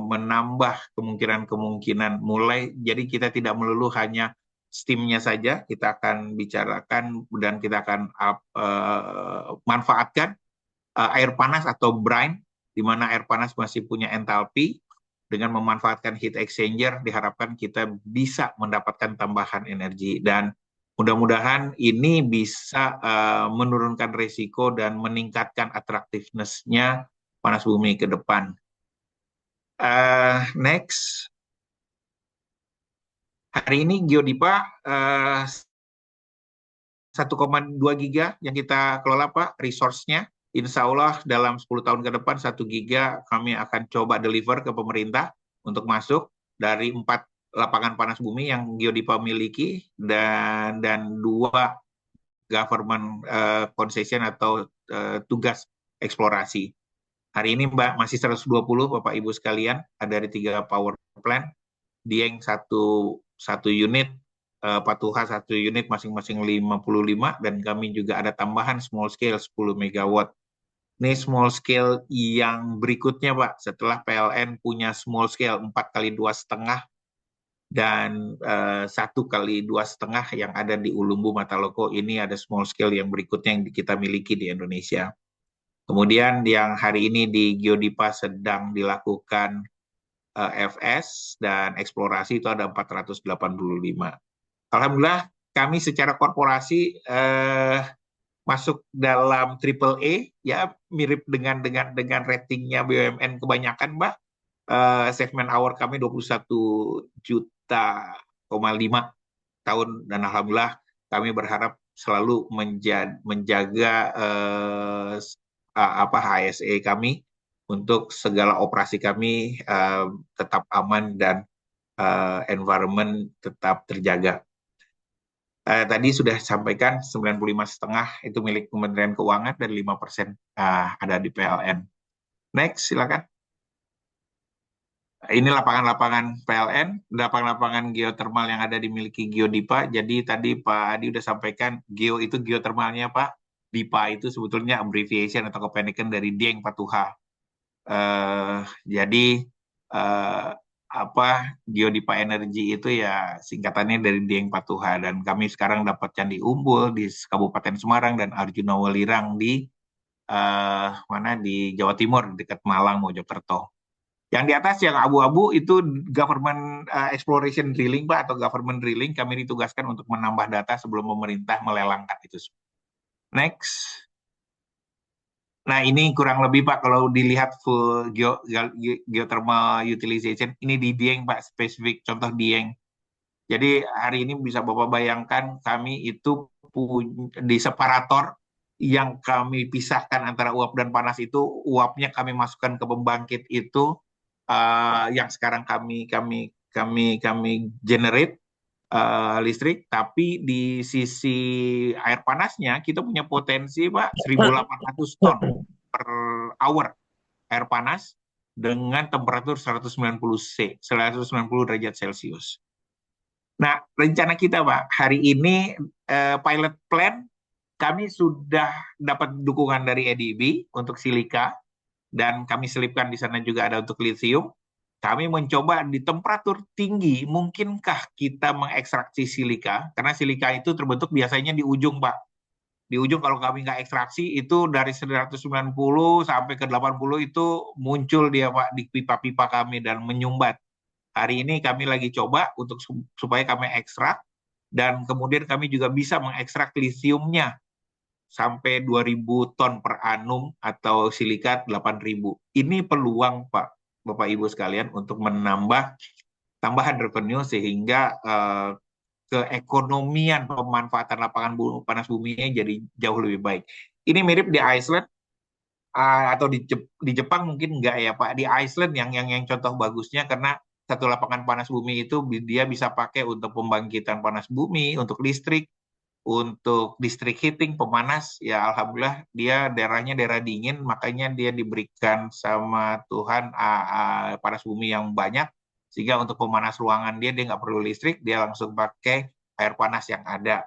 A: menambah kemungkinan mulai, jadi kita tidak melulu hanya steamnya saja, kita akan bicarakan dan kita akan manfaatkan air panas atau brine, di mana air panas masih punya entalpi. Dengan memanfaatkan heat exchanger, diharapkan kita bisa mendapatkan tambahan energi, dan mudah-mudahan ini bisa menurunkan risiko dan meningkatkan atraktiveness-nya panas bumi ke depan. Next. Hari ini Geodipa 1,2 giga yang kita kelola Pak, resource-nya. Insya Allah dalam 10 tahun ke depan 1 giga kami akan coba deliver ke pemerintah untuk masuk dari 4 lapangan panas bumi yang Geodipa miliki dan 2 government concession atau tugas eksplorasi. Hari ini Mbak masih 120 Bapak Ibu sekalian, ada dari 3 power plant, Dieng satu unit, Patuha 1 unit masing-masing 55, dan kami juga ada tambahan small scale 10 megawatt. Ini small scale yang berikutnya Pak, setelah PLN punya small scale 4 kali 2,5 dan 1 kali 2,5 yang ada di Ulumbu Mataloko, ini ada small scale yang berikutnya yang kita miliki di Indonesia. Kemudian yang hari ini di Geodipa sedang dilakukan FS dan eksplorasi itu ada 485. Alhamdulillah kami secara korporasi masuk dalam AAA, ya mirip dengan ratingnya BUMN kebanyakan Mbak. Segmen hour kami 21,5 juta tahun, dan alhamdulillah kami berharap selalu menjaga HSE kami untuk segala operasi kami tetap aman dan environment tetap terjaga. Tadi sudah sampaikan 95,5 itu milik Kementerian Keuangan dan 5% ada di PLN. Next, silakan. Ini lapangan-lapangan PLN, lapangan-lapangan geothermal yang ada dimiliki Geodipa. Jadi tadi Pak Adi udah sampaikan, geo itu geothermalnya Pak. Dipa itu sebetulnya abbreviation atau kependekan dari Dieng Patuha. Jadi Geodipa Energy itu ya singkatannya dari Dieng Patuha, dan kami sekarang dapat Candi Umbul di Kabupaten Semarang dan Arjuna Welirang di di Jawa Timur dekat Malang, Mojokerto. Yang di atas yang abu-abu itu government exploration drilling Pak, atau government drilling. Kami ditugaskan untuk menambah data sebelum pemerintah melelangkan itu. Next. Nah ini kurang lebih Pak kalau dilihat full geothermal utilization, ini di Dieng Pak, spesifik contoh Dieng. Jadi hari ini bisa Bapak bayangkan kami itu di separator yang kami pisahkan antara uap dan panas itu, uapnya kami masukkan ke pembangkit itu yang sekarang kami generate listrik, tapi di sisi air panasnya kita punya potensi Pak 1.800 ton per hour air panas dengan temperatur 190 derajat Celcius. Nah, rencana kita Pak, hari ini pilot plan kami sudah dapat dukungan dari EDB untuk silika, dan kami selipkan di sana juga ada untuk lithium. Kami mencoba di temperatur tinggi, mungkinkah kita mengekstraksi silika? Karena silika itu terbentuk biasanya di ujung, Pak. Di ujung kalau kami nggak ekstraksi, itu dari 190 sampai ke 80 itu muncul dia, Pak, di pipa-pipa kami dan menyumbat. Hari ini kami lagi coba untuk supaya kami ekstrak, dan kemudian kami juga bisa mengekstrak lithiumnya sampai 2.000 ton per annum atau silikat 8.000. Ini peluang Pak, Bapak Ibu sekalian, untuk menambah tambahan revenue sehingga keekonomian pemanfaatan lapangan panas buminya jadi jauh lebih baik. Ini mirip di Iceland atau di Jepang mungkin enggak ya Pak. Di Iceland yang contoh bagusnya, karena satu lapangan panas bumi itu dia bisa pakai untuk pembangkitan panas bumi, untuk listrik, untuk district heating, pemanas, ya alhamdulillah dia daerahnya daerah dingin, makanya dia diberikan sama Tuhan panas bumi yang banyak, sehingga untuk pemanas ruangan dia nggak perlu listrik, dia langsung pakai air panas yang ada.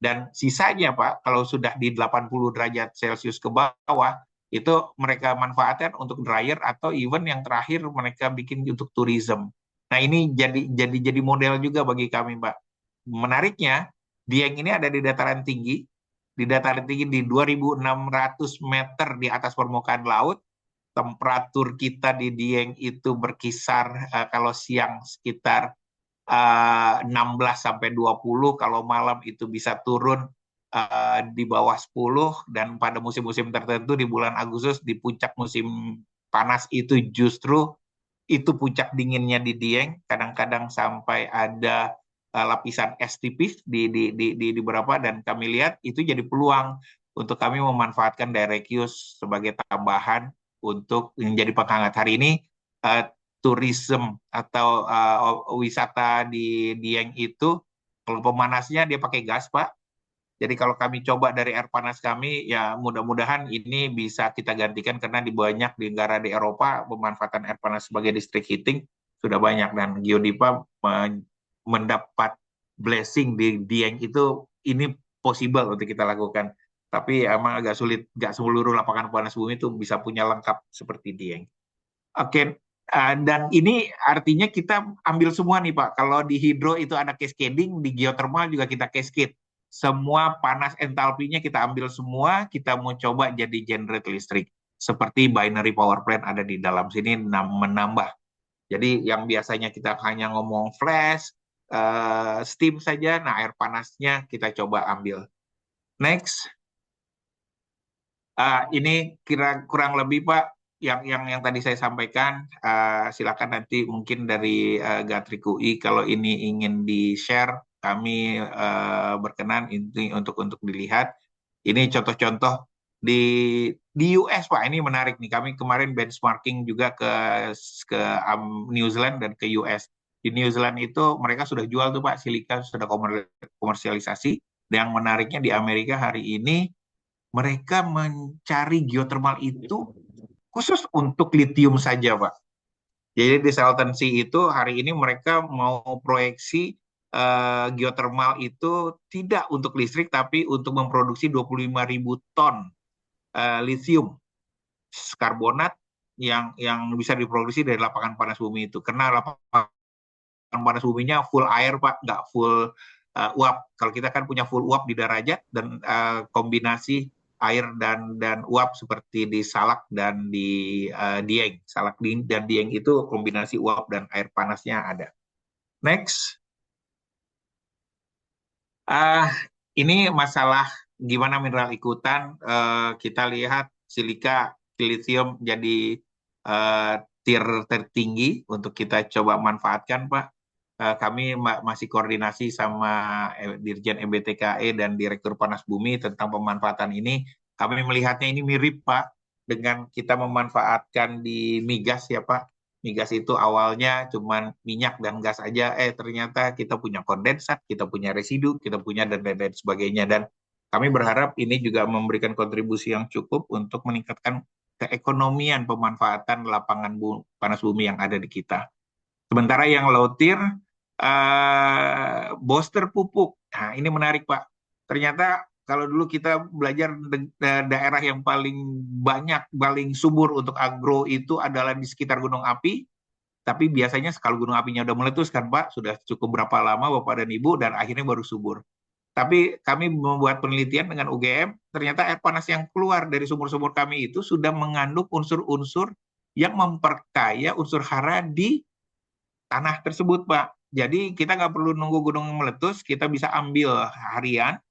A: Dan sisanya Pak, kalau sudah di 80 derajat Celcius ke bawah, itu mereka manfaatkan untuk dryer, atau even yang terakhir mereka bikin untuk tourism. Nah ini jadi model juga bagi kami Pak. Menariknya, Dieng ini ada di dataran tinggi di 2.600 meter di atas permukaan laut. Temperatur kita di Dieng itu berkisar kalau siang sekitar 16 sampai 20, kalau malam itu bisa turun di bawah 10, dan pada musim-musim tertentu di bulan Agustus di puncak musim panas itu justru itu puncak dinginnya di Dieng, kadang-kadang sampai ada lapisan es tipis di beberapa, dan kami lihat itu jadi peluang untuk kami memanfaatkan direct use sebagai tambahan untuk menjadi penghangat. Hari ini tourism atau wisata di Dieng itu kalau pemanasnya dia pakai gas, Pak. Jadi kalau kami coba dari air panas kami, ya mudah-mudahan ini bisa kita gantikan, karena di banyak di negara di Eropa pemanfaatan air panas sebagai district heating sudah banyak, dan Geodipa mendapat blessing di Dieng itu, ini possible untuk kita lakukan. Tapi emang agak sulit, nggak seluruh lapangan panas bumi itu bisa punya lengkap seperti Dieng. Oke, dan ini artinya kita ambil semua nih Pak. Kalau di hidro itu ada cascading, di geothermal juga kita cascade. Semua panas entalpinya kita ambil semua, kita mau coba jadi generate listrik. Seperti binary power plant ada di dalam sini menambah. Jadi yang biasanya kita hanya ngomong flash, steam saja, nah air panasnya kita coba ambil. Next. Ini kurang lebih Pak yang tadi saya sampaikan. Silakan nanti mungkin dari Gatrik UI kalau ini ingin di-share, kami berkenan ini untuk dilihat. Ini contoh-contoh di US Pak, ini menarik nih. Kami kemarin benchmarking juga ke New Zealand dan ke US. Di New Zealand itu mereka sudah jual tuh Pak, silika sudah komersialisasi. Yang menariknya di Amerika hari ini mereka mencari geothermal itu khusus untuk litium saja, Pak. Jadi di Salton Sea itu hari ini mereka mau proyeksi geothermal itu tidak untuk listrik, tapi untuk memproduksi 25.000 ton lithium karbonat yang bisa diproduksi dari lapangan panas bumi itu. Karena lapangan panas buminya full air, Pak, nggak full uap. Kalau kita kan punya full uap di Darajat dan kombinasi air dan uap seperti di Salak dan di Dieng. Salak dan Dieng itu kombinasi uap dan air panasnya ada. Next. Ini masalah gimana mineral ikutan. Kita lihat silika, lithium jadi tier tertinggi untuk kita coba manfaatkan, Pak. Kami masih koordinasi sama Dirjen EBTKE dan Direktur Panas Bumi tentang pemanfaatan ini. Kami melihatnya ini mirip, Pak, dengan kita memanfaatkan di migas ya, Pak. Migas itu awalnya cuma minyak dan gas aja, ternyata kita punya kondensat, kita punya residu, kita punya dan lain-lain sebagainya. Dan kami berharap ini juga memberikan kontribusi yang cukup untuk meningkatkan keekonomian pemanfaatan lapangan panas bumi yang ada di kita. Sementara yang low tier, booster pupuk. Nah, ini menarik, Pak. Ternyata kalau dulu kita belajar daerah yang paling banyak, paling subur untuk agro itu adalah di sekitar gunung api. Tapi biasanya kalau gunung apinya udah meletus kan, Pak, sudah cukup berapa lama Bapak dan Ibu, dan akhirnya baru subur. Tapi kami membuat penelitian dengan UGM, ternyata air panas yang keluar dari sumur-sumur kami itu sudah mengandung unsur-unsur yang memperkaya unsur hara di tanah tersebut, Pak. Jadi kita nggak perlu nunggu gunung meletus, kita bisa ambil harian.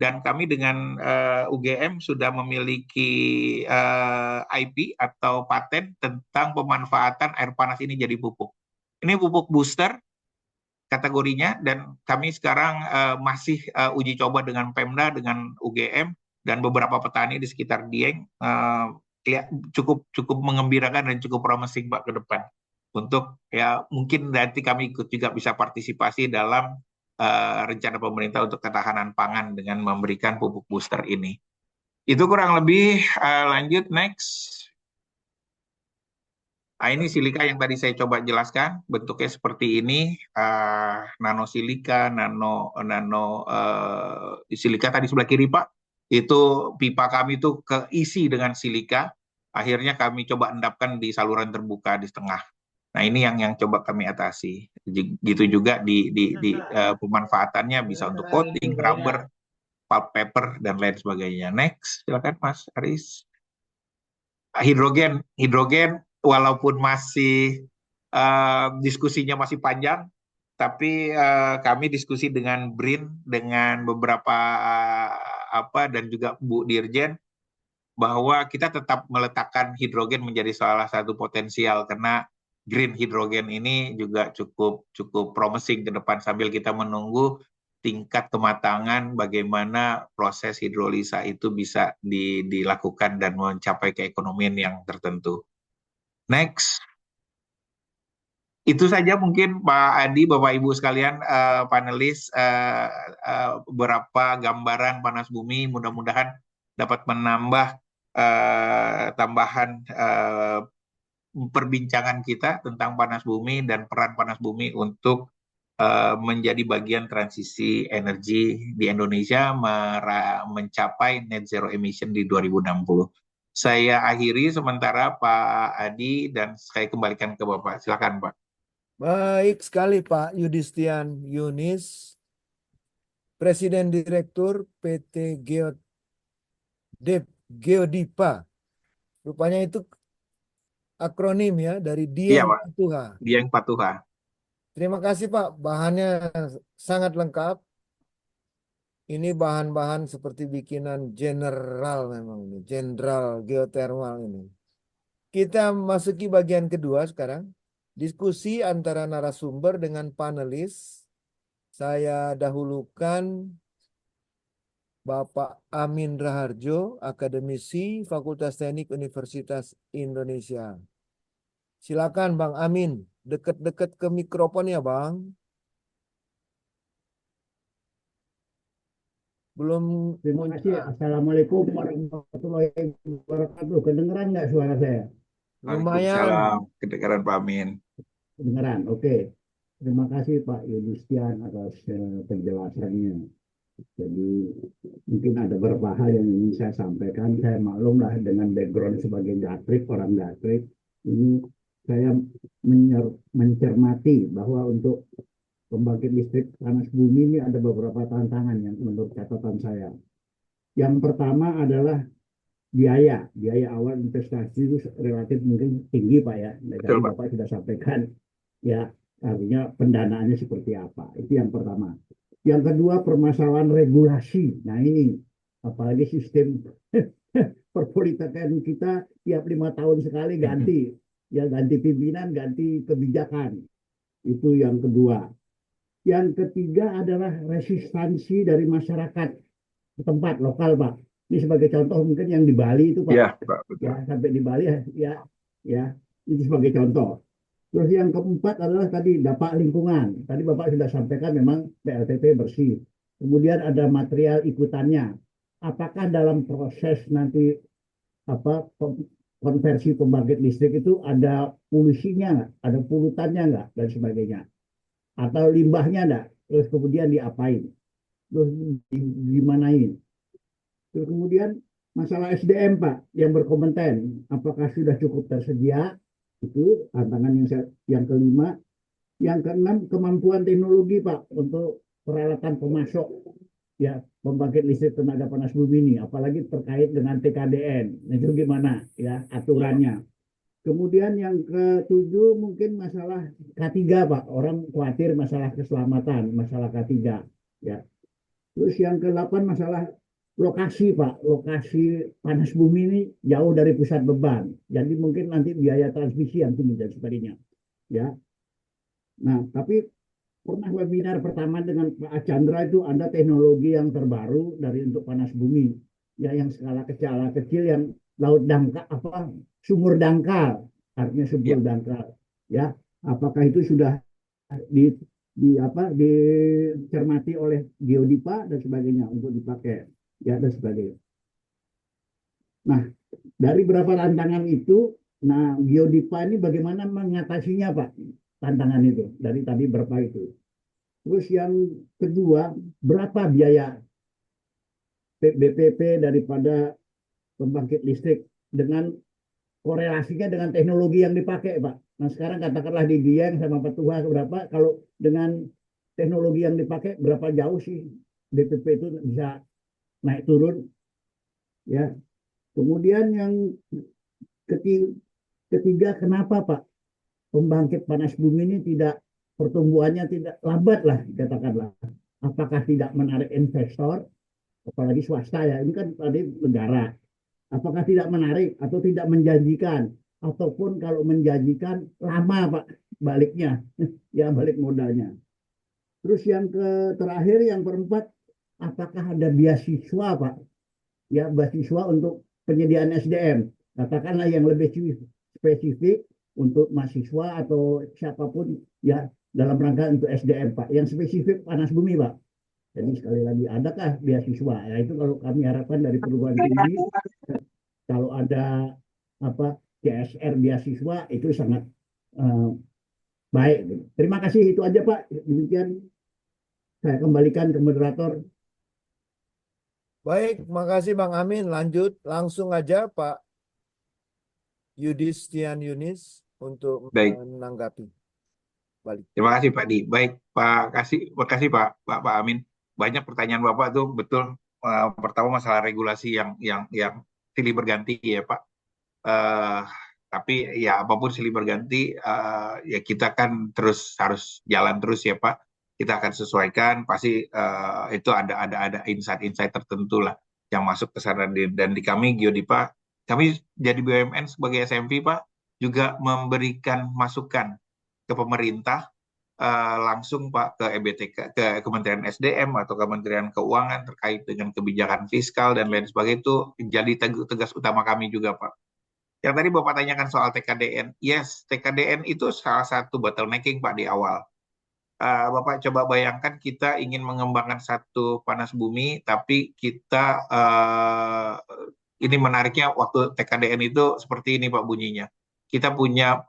A: Dan kami dengan UGM sudah memiliki IP atau paten tentang pemanfaatan air panas ini jadi pupuk. Ini pupuk booster kategorinya, dan kami sekarang masih uji coba dengan Pemda, dengan UGM, dan beberapa petani di sekitar Dieng. Cukup mengembirakan dan cukup promising, Pak, ke depan. Untuk ya mungkin nanti kami ikut juga bisa partisipasi dalam rencana pemerintah untuk ketahanan pangan dengan memberikan pupuk booster ini. Itu kurang lebih. Lanjut, next. Ini silika yang tadi saya coba jelaskan, bentuknya seperti ini, nanosilika, nano silika tadi sebelah kiri, Pak. Itu pipa kami itu keisi dengan silika. Akhirnya kami coba endapkan di saluran terbuka di tengah. Nah, ini yang coba kami atasi. Gitu juga di pemanfaatannya bisa untuk coating, rubber, pulp paper, dan lain sebagainya. Next, silakan Mas Aris. Hidrogen walaupun masih diskusinya masih panjang, tapi kami diskusi dengan BRIN, dengan beberapa dan juga Bu Dirjen, bahwa kita tetap meletakkan hidrogen menjadi salah satu potensial, karena green hydrogen ini juga cukup promising ke depan sambil kita menunggu tingkat kematangan bagaimana proses hidrolisa itu bisa dilakukan dan mencapai keekonomian yang tertentu. Next. Itu saja mungkin Pak Adi, Bapak Ibu sekalian, panelis, beberapa gambaran panas bumi, mudah-mudahan dapat menambah tambahan perbincangan kita tentang panas bumi dan peran panas bumi untuk menjadi bagian transisi energi di Indonesia mencapai net zero emission di 2060. Saya akhiri sementara Pak Adi dan saya kembalikan ke Bapak. Silakan Pak.
C: Baik sekali Pak Yudistian Yunis, Presiden Direktur PT Geodipa. Rupanya itu akronim ya dari
A: Iya,
C: Dieng
A: Pak.
C: Patuha.
A: Dieng Patuha.
C: Terima kasih Pak, bahannya sangat lengkap. Ini bahan-bahan seperti bikinan general memang ini, jenderal geothermal ini. Kita masuki bagian kedua sekarang. Diskusi antara narasumber dengan panelis. Saya dahulukan Bapak Amin Raharjo, akademisi Fakultas Teknik Universitas Indonesia. Silakan Bang Amin, dekat-dekat ke mikrofon ya Bang. Belum.
F: Terima kasih. Assalamualaikum warahmatullahi wabarakatuh. Kedengeran nggak suara saya?
C: Lumayan.
A: Waalaikumsalam. Kedengaran Pak Amin.
F: Kedengeran. Oke. Terima kasih Pak Yudistian atas penjelasannya. Jadi mungkin ada beberapa hal yang ingin saya sampaikan. Saya maklum lah dengan background sebagai gatrik, orang gatrik. Ini saya mencermati bahwa untuk pembangkit listrik panas bumi ini ada beberapa tantangan yang menurut catatan saya. Yang pertama adalah biaya awal investasi itu relatif mungkin tinggi Pak ya. Tadi Bapak sudah sampaikan ya, artinya pendanaannya seperti apa. Itu yang pertama. Yang kedua permasalahan regulasi. Nah ini apalagi sistem perpolitikan kita tiap 5 tahun sekali ganti, ya ganti pimpinan, ganti kebijakan. Itu yang kedua. Yang ketiga adalah resistansi dari masyarakat setempat lokal Pak. Ini sebagai contoh mungkin yang di Bali itu Pak.
A: Iya, Pak, betul.
F: Ya, sampai di Bali ya itu sebagai contoh. Terus yang keempat adalah tadi dampak lingkungan. Tadi Bapak sudah sampaikan memang PLTP bersih. Kemudian ada material ikutannya. Apakah dalam proses nanti konversi pembangkit listrik itu ada polusinya nggak, ada polutannya nggak dan sebagainya. Atau limbahnya enggak, terus kemudian diapain, terus dimanain. Terus kemudian masalah SDM Pak yang berkompeten, apakah sudah cukup tersedia, itu tantangan yang kelima. Yang keenam kemampuan teknologi Pak untuk peralatan pemasok ya pembangkit listrik tenaga panas bumi ini, apalagi terkait dengan TKDN, itu gimana ya aturannya. Kemudian yang ketujuh mungkin masalah K3 Pak. Orang khawatir masalah keselamatan, masalah K3. Ya. Terus yang ke-8 masalah lokasi Pak. Lokasi panas bumi ini jauh dari pusat beban. Jadi mungkin nanti biaya transmisi yang tinggi dan sebagainya. Ya. Nah, tapi pernah webinar pertama dengan Pak Chandra itu ada teknologi yang terbaru dari untuk panas bumi. Ya yang skala kecil yang laut dangkal sumur dangkal, artinya sumur dangkal ya, apakah itu sudah dicermati oleh Geodipa dan sebagainya untuk dipakai ya dan sebagainya. Nah dari beberapa tantangan itu, nah Geodipa ini bagaimana mengatasinya Pak, tantangan itu dari tadi berapa itu. Terus yang kedua, berapa biaya BPP daripada pembangkit listrik dengan korelasinya dengan teknologi yang dipakai Pak. Nah sekarang katakanlah di Dieng sama Patuha berapa, kalau dengan teknologi yang dipakai berapa jauh sih BPP itu bisa naik turun ya. Kemudian yang ketiga kenapa Pak pembangkit panas bumi ini pertumbuhannya tidak lambat lah katakanlah. Apakah tidak menarik investor, apalagi swasta ya, ini kan tadi negara. Apakah tidak menarik atau tidak menjanjikan ataupun kalau menjanjikan lama Pak baliknya, ya balik modalnya. Terus yang terakhir, yang keempat, apakah ada beasiswa Pak? Ya, beasiswa untuk penyediaan SDM. Katakanlah yang lebih spesifik untuk mahasiswa atau siapapun ya dalam rangka untuk SDM Pak. Yang spesifik panas bumi Pak. Jadi sekali lagi, adakah beasiswa? Ya itu kalau kami harapkan dari perguruan tinggi, kalau ada apa CSR beasiswa itu sangat baik. Terima kasih, itu aja Pak. Demikian saya kembalikan ke moderator.
C: Baik, makasih Bang Amin. Lanjut langsung aja Pak Yudistian Yunis untuk
A: Baik.
C: menanggapi. Balik.
A: Terima kasih Pak Di. Baik, makasih Pak Amin. Banyak pertanyaan Bapak tuh betul. Pertama masalah regulasi yang silih berganti ya Pak. Tapi ya apapun silih berganti, ya kita kan terus harus jalan terus ya Pak. Kita akan sesuaikan. Pasti itu ada insight-insight tertentu lah yang masuk ke sana. Dan di kami Geodipa, kami jadi BUMN sebagai SMV Pak juga memberikan masukan ke pemerintah langsung Pak ke EBTK, ke Kementerian SDM atau Kementerian Keuangan terkait dengan kebijakan fiskal dan lain sebagainya, itu jadi tugas utama kami juga Pak. Yang tadi Bapak tanyakan soal TKDN, yes, TKDN itu salah satu bottlenecking Pak di awal. Bapak coba bayangkan kita ingin mengembangkan satu panas bumi, tapi kita ini menariknya waktu TKDN itu seperti ini Pak bunyinya. Kita punya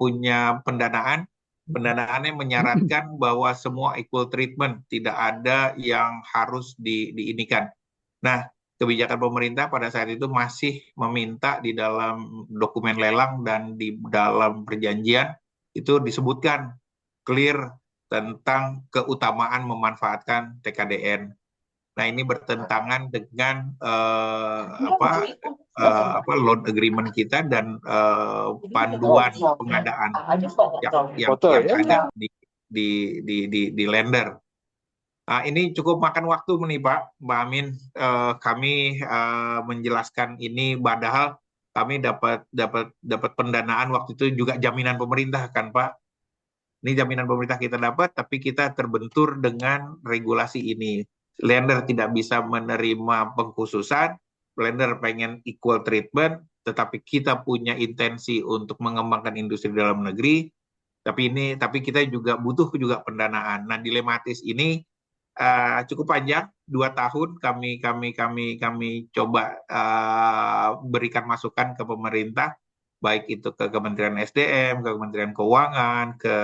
A: pendanaannya menyarankan bahwa semua equal treatment, tidak ada yang harus diinikan. Nah, kebijakan pemerintah pada saat itu masih meminta di dalam dokumen lelang dan di dalam perjanjian itu disebutkan clear tentang keutamaan memanfaatkan TKDN. Nah, ini bertentangan dengan loan agreement kita dan panduan pengadaan yang ada di lender. Nah, ini cukup makan waktu nih Pak Amin. Kami menjelaskan ini, padahal kami dapat pendanaan waktu itu juga jaminan pemerintah kan Pak. Ini jaminan pemerintah kita dapat, tapi kita terbentur dengan regulasi ini. Lender tidak bisa menerima pengkhususan, lender pengen equal treatment, tetapi kita punya intensi untuk mengembangkan industri dalam negeri, tapi kita juga butuh pendanaan. Nah, dilematis ini cukup panjang, 2 tahun kami coba berikan masukan ke pemerintah, baik itu ke Kementerian SDM, ke Kementerian Keuangan, ke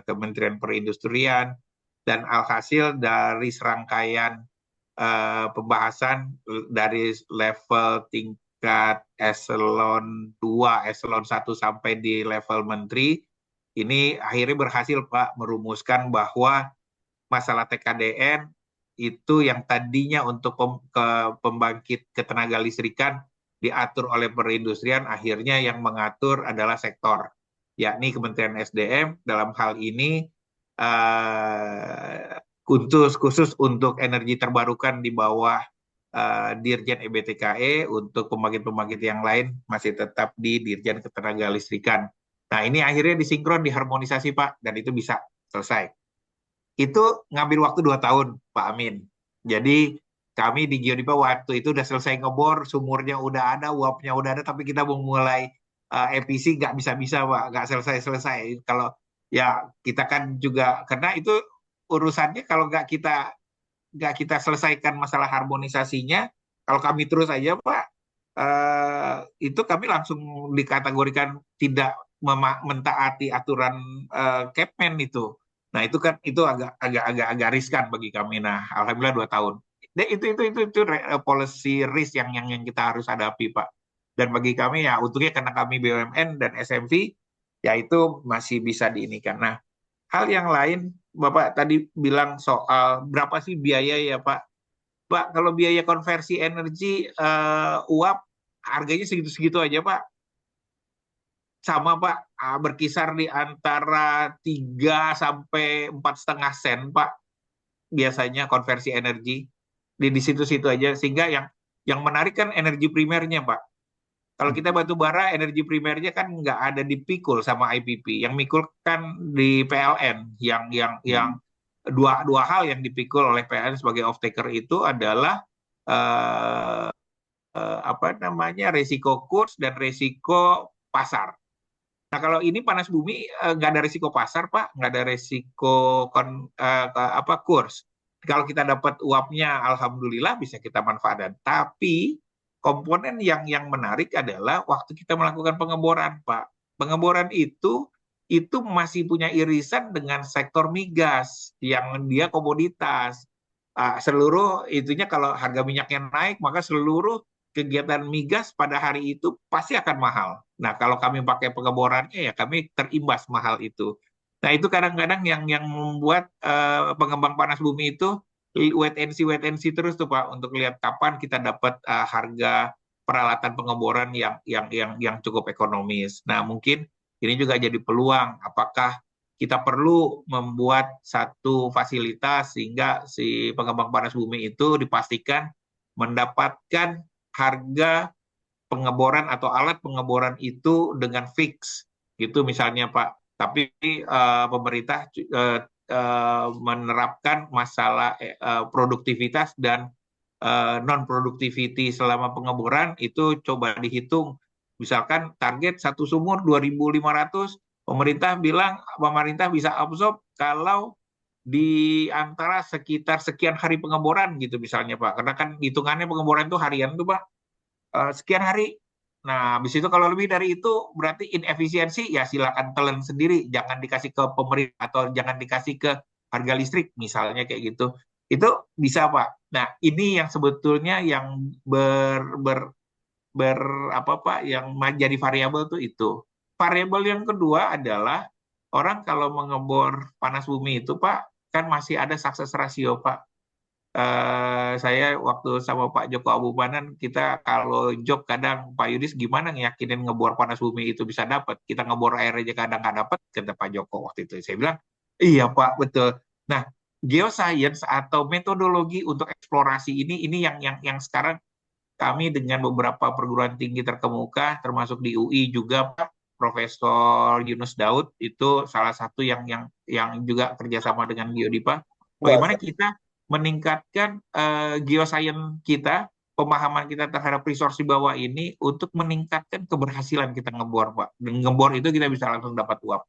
A: Kementerian Perindustrian, dan alhasil dari serangkaian pembahasan dari level tingkat eselon 2, eselon 1 sampai di level menteri, ini akhirnya berhasil Pak merumuskan bahwa masalah TKDN itu yang tadinya untuk pembangkit ketenaga listrikan diatur oleh perindustrian, akhirnya yang mengatur adalah sektor, yakni Kementerian SDM dalam hal ini khusus untuk energi terbarukan di bawah Dirjen EBTKE, untuk pembangkit-pembangkit yang lain masih tetap di Dirjen Ketenaga Listrikan. Nah, ini akhirnya disinkron, diharmonisasi Pak, dan itu bisa selesai. Itu ngambil waktu 2 tahun Pak Amin. Jadi kami di Geodipa waktu itu udah selesai ngebor, sumurnya udah ada, uapnya udah ada, tapi kita mau mulai EPC nggak bisa-bisa Pak, nggak selesai-selesai. Kalau ya kita kan juga, karena itu urusannya kalau nggak kita selesaikan masalah harmonisasinya, kalau kami terus aja Pak, itu kami langsung dikategorikan tidak mentaati aturan Kepmen itu. Nah, itu kan agak riskan bagi kami. Nah, alhamdulillah 2 tahun. Itu policy risk yang kita harus hadapi Pak. Dan bagi kami ya untungnya karena kami BUMN dan SMV, ya itu masih bisa diinikan. Nah, hal yang lain Bapak tadi bilang soal berapa sih biaya ya Pak. Pak, kalau biaya konversi energi uap harganya segitu-segitu aja Pak. Sama Pak, berkisar di antara 3 sampai 4,5 sen Pak. Biasanya konversi energi di situ-situ aja, sehingga yang menarik kan energi primernya Pak. Kalau kita batu bara, energi primernya kan nggak ada dipikul sama IPP. Yang mikul kan di PLN. Yang dua hal yang dipikul oleh PLN sebagai off-taker itu adalah eh, apa namanya, resiko kurs dan resiko pasar. Nah, kalau ini panas bumi nggak ada resiko pasar, Pak, nggak ada resiko kurs. Kalau kita dapat uapnya, alhamdulillah bisa kita manfaatkan. Tapi komponen yang menarik adalah waktu kita melakukan pengeboran, Pak. Pengeboran itu masih punya irisan dengan sektor migas yang dia komoditas. Seluruh itunya kalau harga minyaknya naik, maka seluruh kegiatan migas pada hari itu pasti akan mahal. Nah, kalau kami pakai pengeborannya ya kami terimbas mahal itu. Nah, itu kadang-kadang yang membuat pengembang panas bumi itu wait and see terus tuh Pak untuk lihat kapan kita dapat harga peralatan pengeboran yang cukup ekonomis. Nah, mungkin ini juga jadi peluang apakah kita perlu membuat satu fasilitas sehingga si pengembang panas bumi itu dipastikan mendapatkan harga pengeboran atau alat pengeboran itu dengan fix gitu misalnya Pak. Tapi pemerintah menerapkan masalah produktivitas dan non productivity selama pengeboran itu coba dihitung. Misalkan target satu sumur 2.500, pemerintah bisa absorb kalau di antara sekitar sekian hari pengeboran gitu misalnya Pak. Karena kan hitungannya pengeboran itu harian tuh Pak. Sekian hari. Nah, habis itu kalau lebih dari itu berarti inefisiensi ya silakan telan sendiri, jangan dikasih ke pemerintah atau jangan dikasih ke harga listrik misalnya kayak gitu. Itu bisa Pak. Nah, ini yang sebetulnya yang apa Pak yang jadi variabel tuh itu. Variabel yang kedua adalah orang kalau mengebor panas bumi itu Pak kan masih ada sukses ratio Pak. Saya waktu sama Pak Joko Abupanan kita kalau job kadang Pak Yudis gimana ngeyakinin ngebor panas bumi itu bisa dapat, kita ngebor air aja kadang nggak dapat, kata Pak Joko waktu itu. Saya bilang iya Pak betul. Nah, geoscience atau metodologi untuk eksplorasi ini yang sekarang kami dengan beberapa perguruan tinggi terkemuka termasuk di UI juga Pak Profesor Yunus Daud itu salah satu yang juga kerjasama dengan Geodipa. Bagaimana kita meningkatkan geoscience kita, pemahaman kita terhadap resource di bawah ini untuk meningkatkan keberhasilan kita ngebor, Pak. Dan ngebor itu kita bisa langsung dapat uap.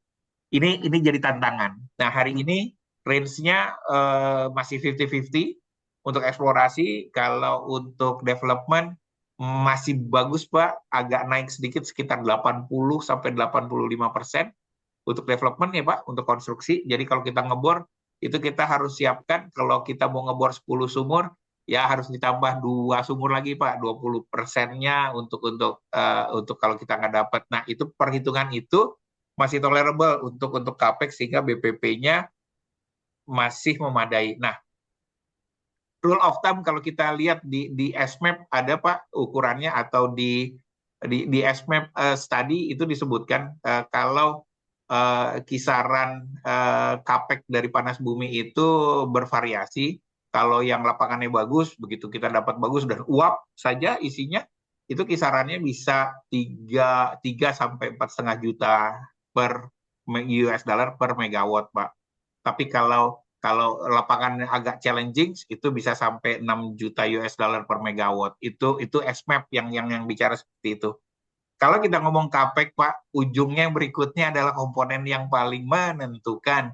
A: Ini jadi tantangan. Nah, hari ini range-nya masih 50-50 untuk eksplorasi. Kalau untuk development masih bagus, Pak. Agak naik sedikit sekitar 80-85% untuk development ya, Pak, untuk konstruksi. Jadi kalau kita ngebor itu kita harus siapkan kalau kita mau ngebor 10 sumur ya harus ditambah 2 sumur lagi Pak, 20%-nya untuk kalau kita nggak dapat. Nah, itu perhitungan itu masih tolerable untuk capex sehingga BPP-nya masih memadai. Nah, rule of thumb kalau kita lihat di SMAP ada Pak ukurannya atau di SMAP study itu disebutkan kalau kisaran capex dari panas bumi itu bervariasi. Kalau yang lapangannya bagus, begitu kita dapat bagus dan uap saja isinya, itu kisarannya bisa 3 sampai 4,5 juta per US dollar per megawatt, Pak. Tapi kalau lapangannya agak challenging, itu bisa sampai 6 juta US dollar per megawatt. Itu SMAP yang bicara seperti itu. Kalau kita ngomong CAPEX, Pak, ujungnya berikutnya adalah komponen yang paling menentukan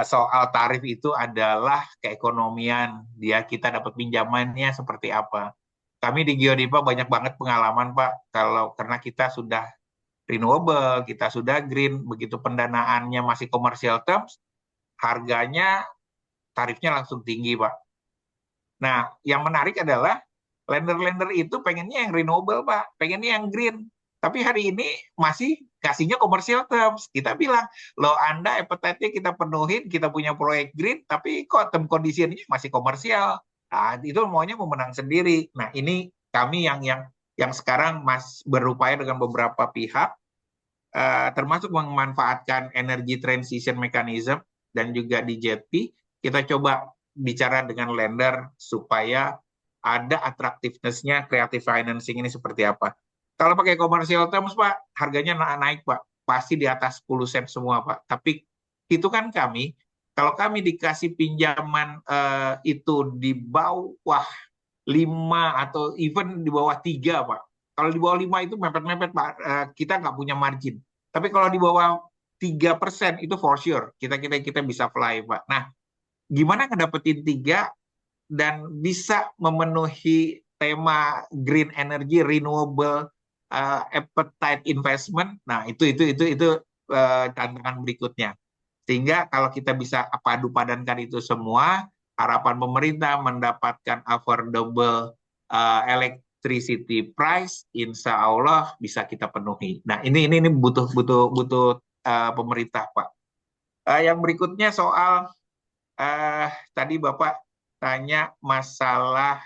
A: soal tarif itu adalah keekonomian. Kita dapat pinjamannya seperti apa. Kami di Geodipa banyak banget pengalaman, Pak, karena kita sudah renewable, kita sudah green, begitu pendanaannya masih commercial terms, harganya, tarifnya langsung tinggi, Pak. Nah, yang menarik adalah lender-lender itu pengennya yang renewable, Pak. Pengennya yang green. Tapi hari ini masih kasihnya commercial terms. Kita bilang, loh Anda appetite-nya kita penuhin, kita punya proyek green, tapi kok term condition-nya masih komersial. Nah, itu maunya memenang sendiri. Nah, ini kami yang sekarang berupaya dengan beberapa pihak, termasuk memanfaatkan energy transition mechanism dan juga di JETP, kita coba bicara dengan lender supaya ada attractiveness-nya creative financing ini seperti apa. Kalau pakai commercial terms, Pak, harganya naik, Pak. Pasti di atas 10 sen semua, Pak. Tapi itu kan kalau kami dikasih pinjaman itu di bawah 5 atau even di bawah 3, Pak. Kalau di bawah 5 itu mepet-mepet, Pak. Kita nggak punya margin. Tapi kalau di bawah 3% itu for sure. Kita bisa fly, Pak. Nah, gimana ngedapetin 3 dan bisa memenuhi tema green energy, renewable appetite investment. Nah, itu tantangan berikutnya. Sehingga kalau kita bisa padu padankan itu semua, harapan pemerintah mendapatkan affordable electricity price, insya Allah bisa kita penuhi. Nah, ini butuh pemerintah, Pak. Yang berikutnya soal tadi Bapak tanya masalah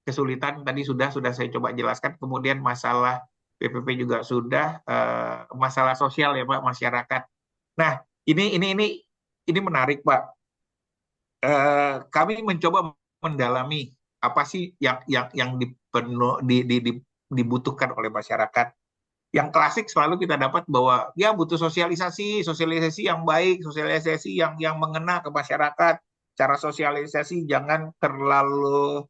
A: kesulitan, tadi sudah saya coba jelaskan. Kemudian masalah PPP juga sudah, masalah sosial ya Pak, masyarakat. Nah, ini menarik Pak. Kami mencoba mendalami apa sih yang dibutuhkan oleh masyarakat. Yang klasik selalu kita dapat bahwa ya butuh sosialisasi yang baik, sosialisasi yang mengena ke masyarakat. Cara sosialisasi jangan terlalu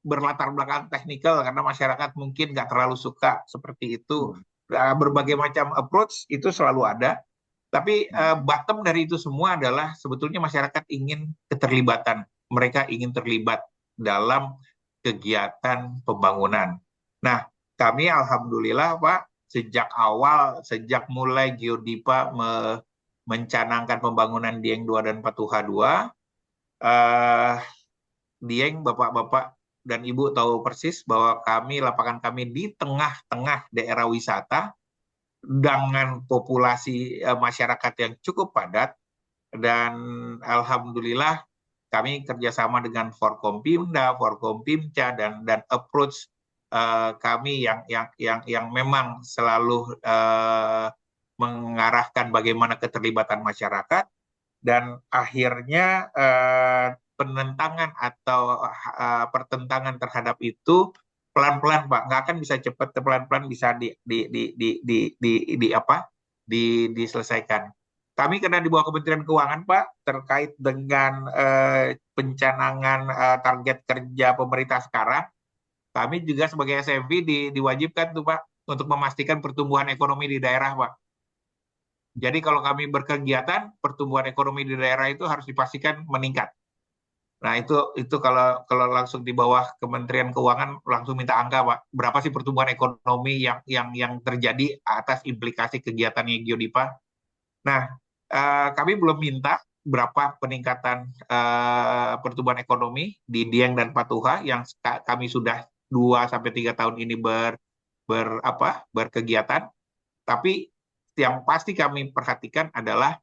A: berlatar belakang teknikal karena masyarakat mungkin nggak terlalu suka seperti itu. Berbagai macam approach itu selalu ada. Tapi bottom dari itu semua adalah sebetulnya masyarakat ingin keterlibatan. Mereka ingin terlibat dalam kegiatan pembangunan. Nah, kami alhamdulillah Pak, sejak mulai Geodipa mencanangkan pembangunan Dieng 2 dan Patuha 2, Dieng Bapak-bapak dan Ibu tahu persis bahwa lapangan kami di tengah-tengah daerah wisata dengan populasi masyarakat yang cukup padat, dan alhamdulillah kami kerjasama dengan Forkompimda, Forkompimca dan approach kami yang memang selalu mengarahkan bagaimana keterlibatan masyarakat, dan akhirnya penentangan atau pertentangan terhadap itu pelan-pelan Pak, nggak akan bisa cepat, pelan-pelan bisa diselesaikan. Kami karena di bawah Kementerian Keuangan Pak, terkait dengan pencanangan target kerja pemerintah sekarang, kami juga sebagai SMV diwajibkan tuh Pak untuk memastikan pertumbuhan ekonomi di daerah Pak. Jadi kalau kami berkegiatan, pertumbuhan ekonomi di daerah itu harus dipastikan meningkat. Nah, itu kalau langsung di bawah Kementerian Keuangan langsung minta angka, Pak. Berapa sih pertumbuhan ekonomi yang terjadi atas implikasi kegiatannya Geodipa? Nah, kami belum minta berapa peningkatan pertumbuhan ekonomi di Dieng dan Patuha yang kami sudah 2-3 tahun ini berkegiatan. Tapi yang pasti kami perhatikan adalah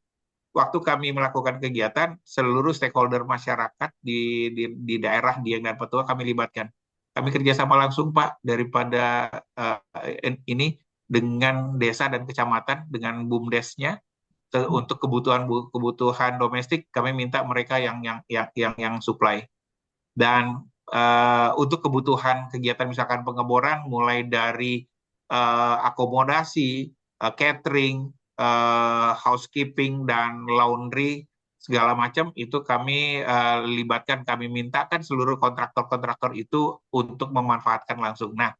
A: waktu kami melakukan kegiatan, seluruh stakeholder masyarakat di daerah Dieng dan Patuha kami libatkan. Kami kerjasama langsung Pak daripada ini dengan desa dan kecamatan, dengan BUMDes-nya untuk kebutuhan domestik kami minta mereka yang supply. Dan untuk kebutuhan kegiatan misalkan pengeboran mulai dari akomodasi, catering, housekeeping dan laundry segala macam itu kami libatkan, kami mintakan seluruh kontraktor itu untuk memanfaatkan langsung. Nah,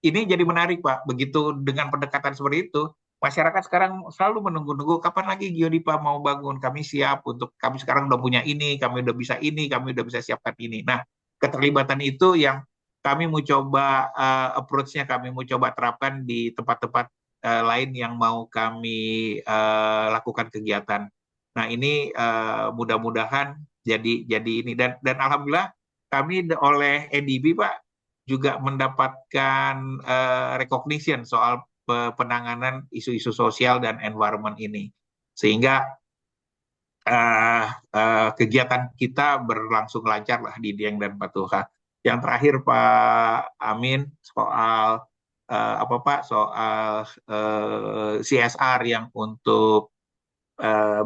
A: ini jadi menarik Pak, begitu dengan pendekatan seperti itu, masyarakat sekarang selalu menunggu-nunggu kapan lagi Geodipa mau bangun, kami siap untuk, kami sekarang udah punya ini, kami udah bisa ini, kami udah bisa siapkan ini. Nah, keterlibatan itu yang kami mau coba approach-nya kami mau coba terapkan di tempat-tempat lain yang mau kami lakukan kegiatan. Nah, ini mudah-mudahan jadi ini, dan alhamdulillah kami oleh NDB Pak juga mendapatkan recognition soal penanganan isu-isu sosial dan environment ini, sehingga kegiatan kita berlangsung lancar lah di Dieng dan Patuha. Yang terakhir Pak Amin soal soal CSR yang untuk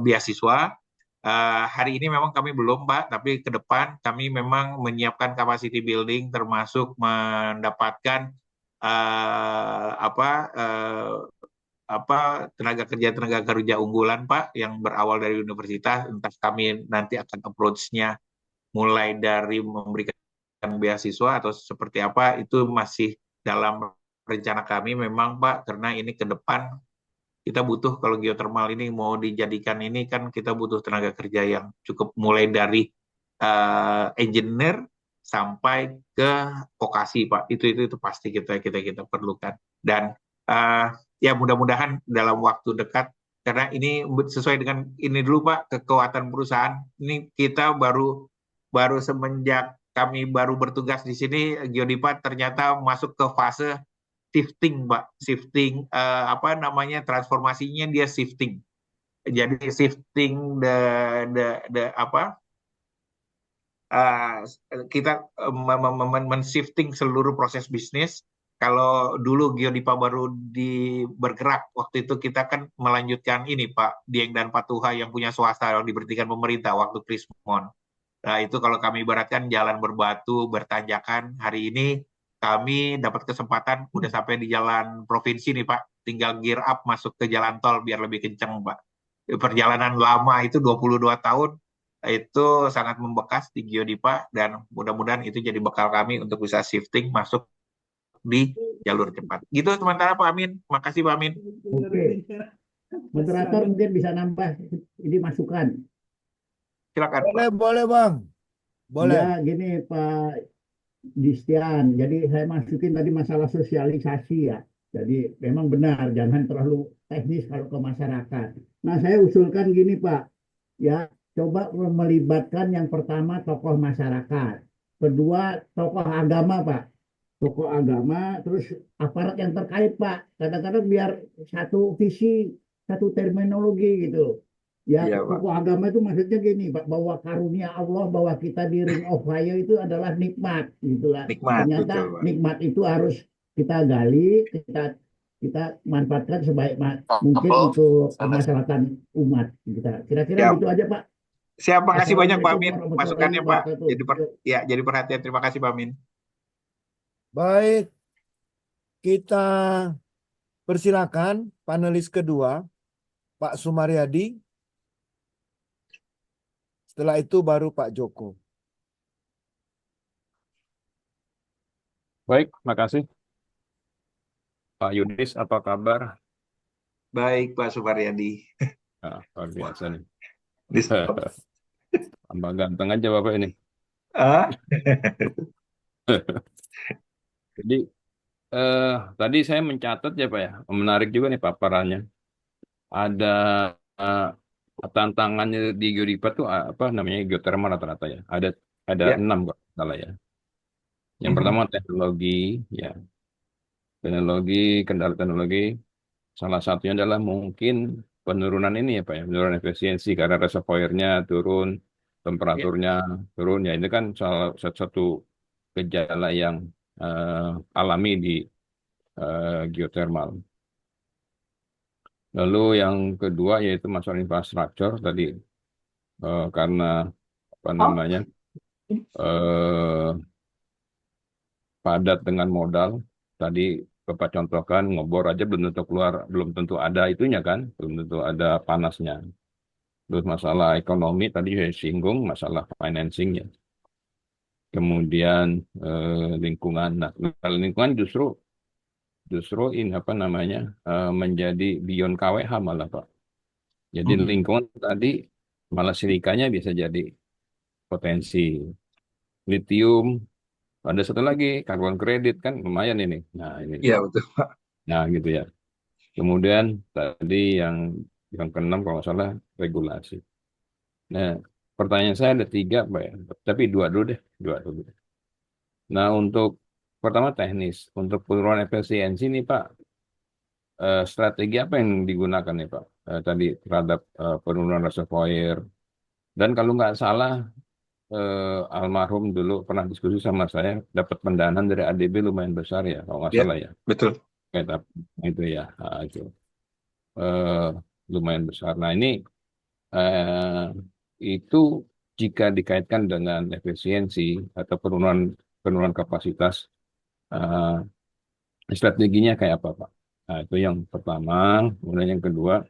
A: beasiswa. Hari ini memang kami belum, Pak, tapi ke depan kami memang menyiapkan capacity building, termasuk mendapatkan apa tenaga kerja unggulan, Pak, yang berawal dari universitas. Entah kami nanti akan approach-nya mulai dari memberikan beasiswa atau seperti apa, itu masih dalam rencana kami memang, Pak, karena ini ke depan kita butuh, kalau geothermal ini mau dijadikan ini kan kita butuh tenaga kerja yang cukup, mulai dari engineer sampai ke vokasi, Pak. Itu pasti kita perlukan. Dan ya mudah-mudahan dalam waktu dekat, karena ini sesuai dengan ini dulu, Pak, kekuatan perusahaan. Ini kita baru semenjak kami baru bertugas di sini, Geodipa ternyata masuk ke fase shifting, Pak. Shifting transformasinya dia shifting. Jadi shifting kita men-shifting seluruh proses bisnis. Kalau dulu Geodipa baru bergerak, waktu itu kita kan melanjutkan ini, Pak, Dieng dan Patuha yang punya swasta yang diberhentikan pemerintah waktu Krismon. Nah, itu kalau kami ibaratkan jalan berbatu, bertanjakan. Hari ini kami dapat kesempatan udah sampai di jalan provinsi nih, Pak. Tinggal gear up masuk ke jalan tol biar lebih kenceng, Pak. Perjalanan lama itu 22 tahun, itu sangat membekas di Geodipa, dan mudah-mudahan itu jadi bekal kami untuk bisa shifting masuk di jalur cepat. Gitu sementara, Pak Amin. Makasih, Pak Amin.
F: Oke. Moderator mungkin bisa nambah ini masukan.
A: Silakan, Pak.
C: Boleh Bang. Boleh.
F: Ya, gini Pak Distian. Jadi saya masukin tadi masalah sosialisasi ya. Jadi memang benar, jangan terlalu teknis kalau ke masyarakat. Nah, saya usulkan gini Pak, ya coba melibatkan yang pertama tokoh masyarakat, kedua tokoh agama Pak, tokoh agama, terus aparat yang terkait Pak. Kadang-kadang biar satu visi, satu terminologi gitu. Ya,
A: Iya, Pak.
F: tokoh agama itu maksudnya gini, Pak, bahwa karunia Allah, bahwa kita di Ring of Fire itu adalah nikmat, gitu lah.
A: Nikmat,
F: Ternyata
A: betul, Pak.
F: nikmat itu harus kita gali, kita manfaatkan sebaik mungkin untuk kemaslahatan umat kita. Kira-kira
A: Siap.
F: gitu aja, Pak.
A: Siap, makasih banyak, Pak Amin.
F: Assalamualaikum
A: Masukannya, Pak.
F: warahmatullahi wabarakatuh.
A: Jadi perhatian. Terima kasih, Pak Amin.
C: Baik, kita persilakan panelis kedua, Pak Sumaryadi. Setelah itu baru Pak Joko.
G: Baik, makasih. Pak Yudis, apa kabar?
A: Baik, Pak Sumaryadi.
G: Nah, luar biasa nih.
A: Di-
G: Tambah ganteng aja Bapak ini.
A: Ah?
G: Jadi, tadi saya mencatat ya Pak ya, menarik juga nih paparannya. Ada tantangannya di Geodipa tuh apa namanya, geothermal rata-rata ya. Ada
A: Ya.
G: 6 kok salah ya. Yang pertama teknologi, ya. Kendala teknologi. Salah satunya adalah mungkin penurunan ini ya Pak ya, penurunan efisiensi karena reservoirnya turun, temperaturnya turun ya. Ini kan salah satu gejala yang alami di geothermal. Lalu yang kedua yaitu masalah infrastruktur tadi, karena apa namanya padat dengan modal. Tadi Bapak contohkan ngebor aja belum tentu keluar, belum tentu ada itunya kan, belum tentu ada panasnya. Terus masalah ekonomi tadi saya singgung, masalah financingnya. Kemudian lingkungan. Nah, kalau lingkungan justru ini apa namanya menjadi beyond KWH malah Pak. Jadi lingkungan tadi malah silikanya bisa jadi potensi. Litium, ada satu lagi karbon kredit kan lumayan ini. Nah ini.
A: Iya, betul, Pak.
G: Nah gitu ya. Kemudian tadi yang keenam kalau nggak salah regulasi. Nah pertanyaan saya ada 3 Pak ya, tapi 2 dulu deh, 2 dulu. Nah untuk pertama teknis, untuk penurunan efisiensi nih Pak, strategi apa yang digunakan nih Pak? Tadi terhadap penurunan reservoir. Dan kalau nggak salah, almarhum dulu pernah diskusi sama saya, dapat pendanaan dari ADB lumayan besar ya, kalau nggak
A: Ya,
G: salah ya.
A: betul.
G: Itu ya, itu lumayan besar. Nah ini itu jika dikaitkan dengan efisiensi atau penurunan kapasitas, eh, strateginya kayak apa, Pak? Nah, itu yang pertama. Kemudian yang kedua,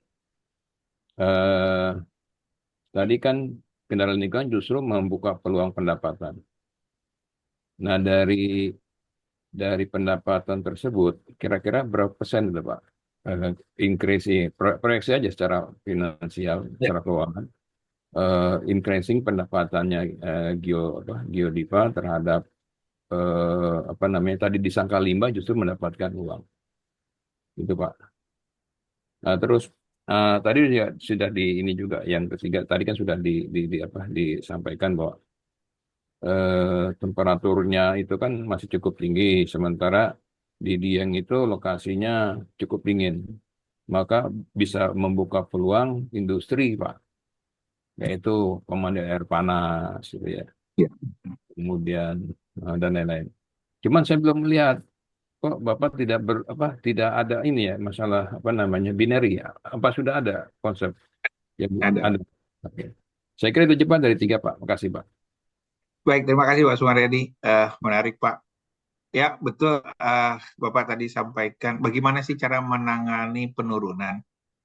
G: eh, tadi kan kendaraan lingkungan justru membuka peluang pendapatan. Nah, dari pendapatan tersebut, kira-kira berapa persen itu, Pak? Increasing, proyeksi aja secara finansial,
A: Ya.
G: secara keuangan, increasing pendapatannya Geodipa terhadap apa namanya tadi disangka limbah justru mendapatkan uang, gitu Pak. Nah terus tadi ya sudah di ini juga yang ketiga tadi kan sudah disampaikan bahwa temperaturnya itu kan masih cukup tinggi, sementara di Dieng itu lokasinya cukup dingin, maka bisa membuka peluang industri, Pak, yaitu pemandian air panas, gitu ya,
A: Ya.
G: kemudian dan lain-lain. Cuman saya belum melihat kok Bapak tidak ada ini ya masalah apa namanya binary ya. Apa sudah ada konsep yang
A: Ada.
G: ada? Oke. Saya kira itu cepat dari tiga, Pak. Makasih, Pak.
A: Baik, terima kasih Pak Sumaryadi. Menarik Pak. Ya, betul. Bapak tadi sampaikan bagaimana sih cara menangani penurunan.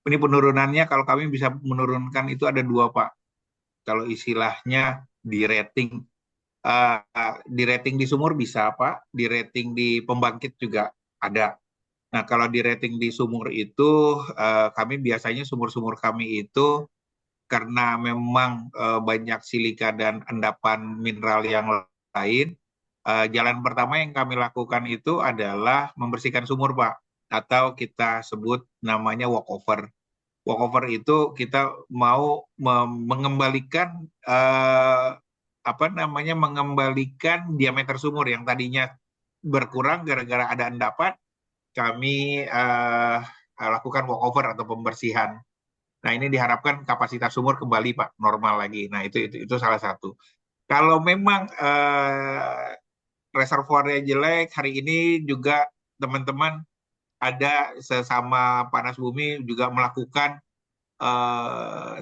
A: Ini penurunannya kalau kami bisa menurunkan itu ada dua Pak. Kalau istilahnya di rating. Di rating di sumur bisa Pak, di rating di pembangkit juga ada. Nah, kalau di rating di sumur itu, kami biasanya sumur-sumur kami itu karena memang banyak silika dan endapan mineral yang lain, jalan pertama yang kami lakukan itu adalah membersihkan sumur, Pak, atau kita sebut namanya walkover. Walkover itu kita mau mengembalikan mengembalikan diameter sumur yang tadinya berkurang gara-gara ada endapan, kami lakukan walkover atau pembersihan. Nah, ini diharapkan kapasitas sumur kembali Pak normal lagi. Nah, itu salah satu. Kalau memang reservoirnya jelek, hari ini juga teman-teman ada sesama Panas Bumi juga melakukan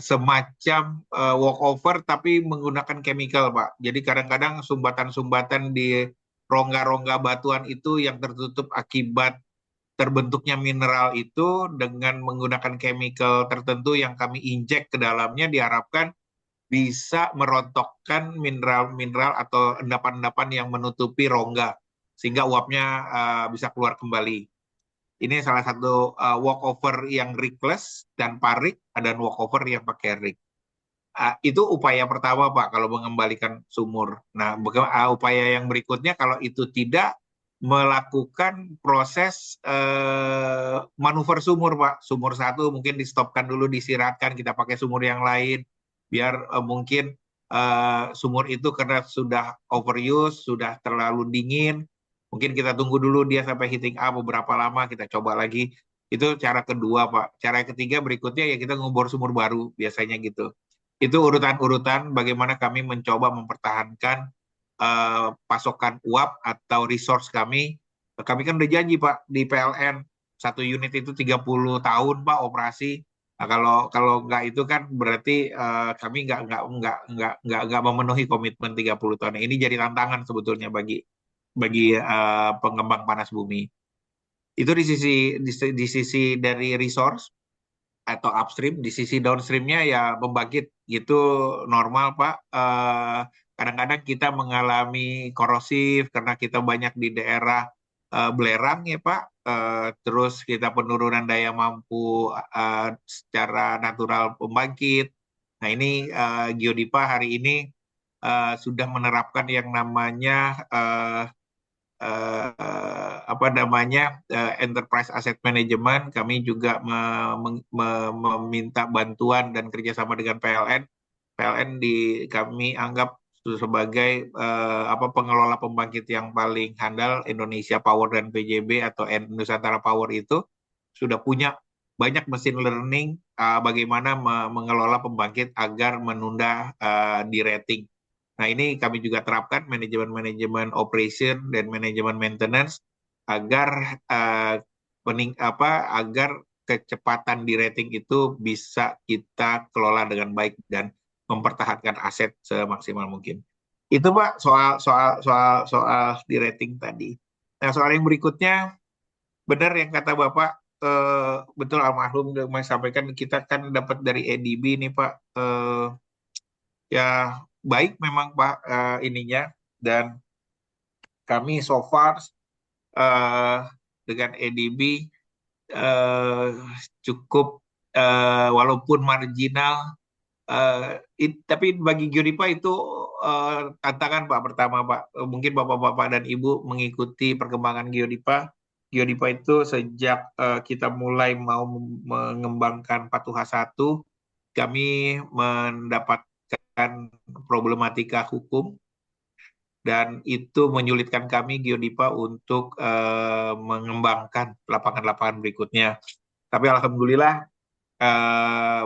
A: semacam walkover tapi menggunakan chemical, Pak. Jadi kadang-kadang sumbatan-sumbatan di rongga-rongga batuan itu yang tertutup akibat terbentuknya mineral itu dengan menggunakan chemical tertentu yang kami injek ke dalamnya diharapkan bisa merontokkan mineral-mineral atau endapan-endapan yang menutupi rongga sehingga uapnya bisa keluar kembali. Ini salah satu walkover yang rigless dan parik dan walkover yang pakai rig. Itu upaya pertama Pak kalau mengembalikan sumur. Nah, upaya yang berikutnya kalau itu tidak melakukan proses manuver sumur Pak. Sumur satu mungkin di-stopkan dulu, disirahkan, kita pakai sumur yang lain biar mungkin sumur itu karena sudah overuse, sudah terlalu dingin, mungkin kita tunggu dulu dia sampai heating up beberapa lama, kita coba lagi. Itu cara kedua Pak. Cara ketiga berikutnya ya kita ngubur sumur baru, biasanya gitu. Itu urutan-urutan bagaimana kami mencoba mempertahankan pasokan uap atau resource kami. Kami kan udah janji Pak di PLN satu unit itu 30 tahun Pak operasi. Nah, kalau nggak itu kan berarti kami nggak memenuhi komitmen 30 tahun. Ini jadi tantangan sebetulnya bagi pengembang panas bumi. Itu di sisi dari resource atau upstream, di sisi downstreamnya ya pembangkit gitu normal Pak. Kadang-kadang kita mengalami korosif karena kita banyak di daerah belerang ya Pak. Terus kita penurunan daya mampu secara natural pembangkit. Nah ini Geodipa hari ini sudah menerapkan yang namanya enterprise asset management. Kami juga meminta bantuan dan kerjasama dengan PLN. PLN kami anggap sebagai pengelola pembangkit yang paling handal. Indonesia Power dan PJB atau Nusantara Power itu sudah punya banyak mesin learning bagaimana mengelola pembangkit agar menunda di rating. Nah, ini kami juga terapkan manajemen operation dan manajemen maintenance agar agar kecepatan di rating itu bisa kita kelola dengan baik dan mempertahankan aset semaksimal mungkin. Itu Pak soal di rating tadi. Nah, soal yang berikutnya, benar yang kata Bapak, betul almarhum sampaikan, kita kan dapat dari ADB nih Pak, ya baik memang Pak ininya, dan kami so far dengan ADB cukup walaupun marginal, tapi bagi Geodipa itu tantangan Pak pertama Pak. Mungkin Bapak-Bapak dan Ibu mengikuti perkembangan Geodipa. Geodipa itu sejak kita mulai mau mengembangkan Patuha 1, kami mendapatkan problematika hukum, dan itu menyulitkan kami Geodipa untuk mengembangkan lapangan-lapangan berikutnya. Tapi alhamdulillah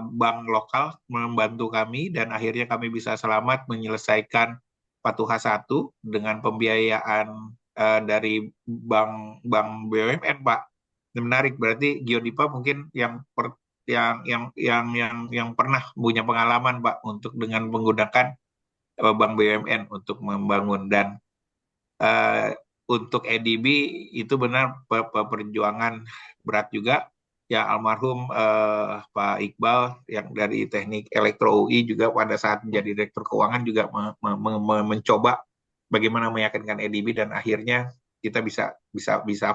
A: bank lokal membantu kami, dan akhirnya kami bisa selamat menyelesaikan Patuha 1 dengan pembiayaan dari bank BUMN Pak. Ini menarik, berarti Geodipa mungkin yang pernah punya pengalaman Pak untuk dengan menggunakan bank BUMN untuk membangun. Dan untuk ADB itu benar perjuangan berat juga. Ya, almarhum Pak Iqbal yang dari Teknik Elektro UI juga pada saat menjadi Direktur Keuangan juga mencoba bagaimana meyakinkan ADB, dan akhirnya kita bisa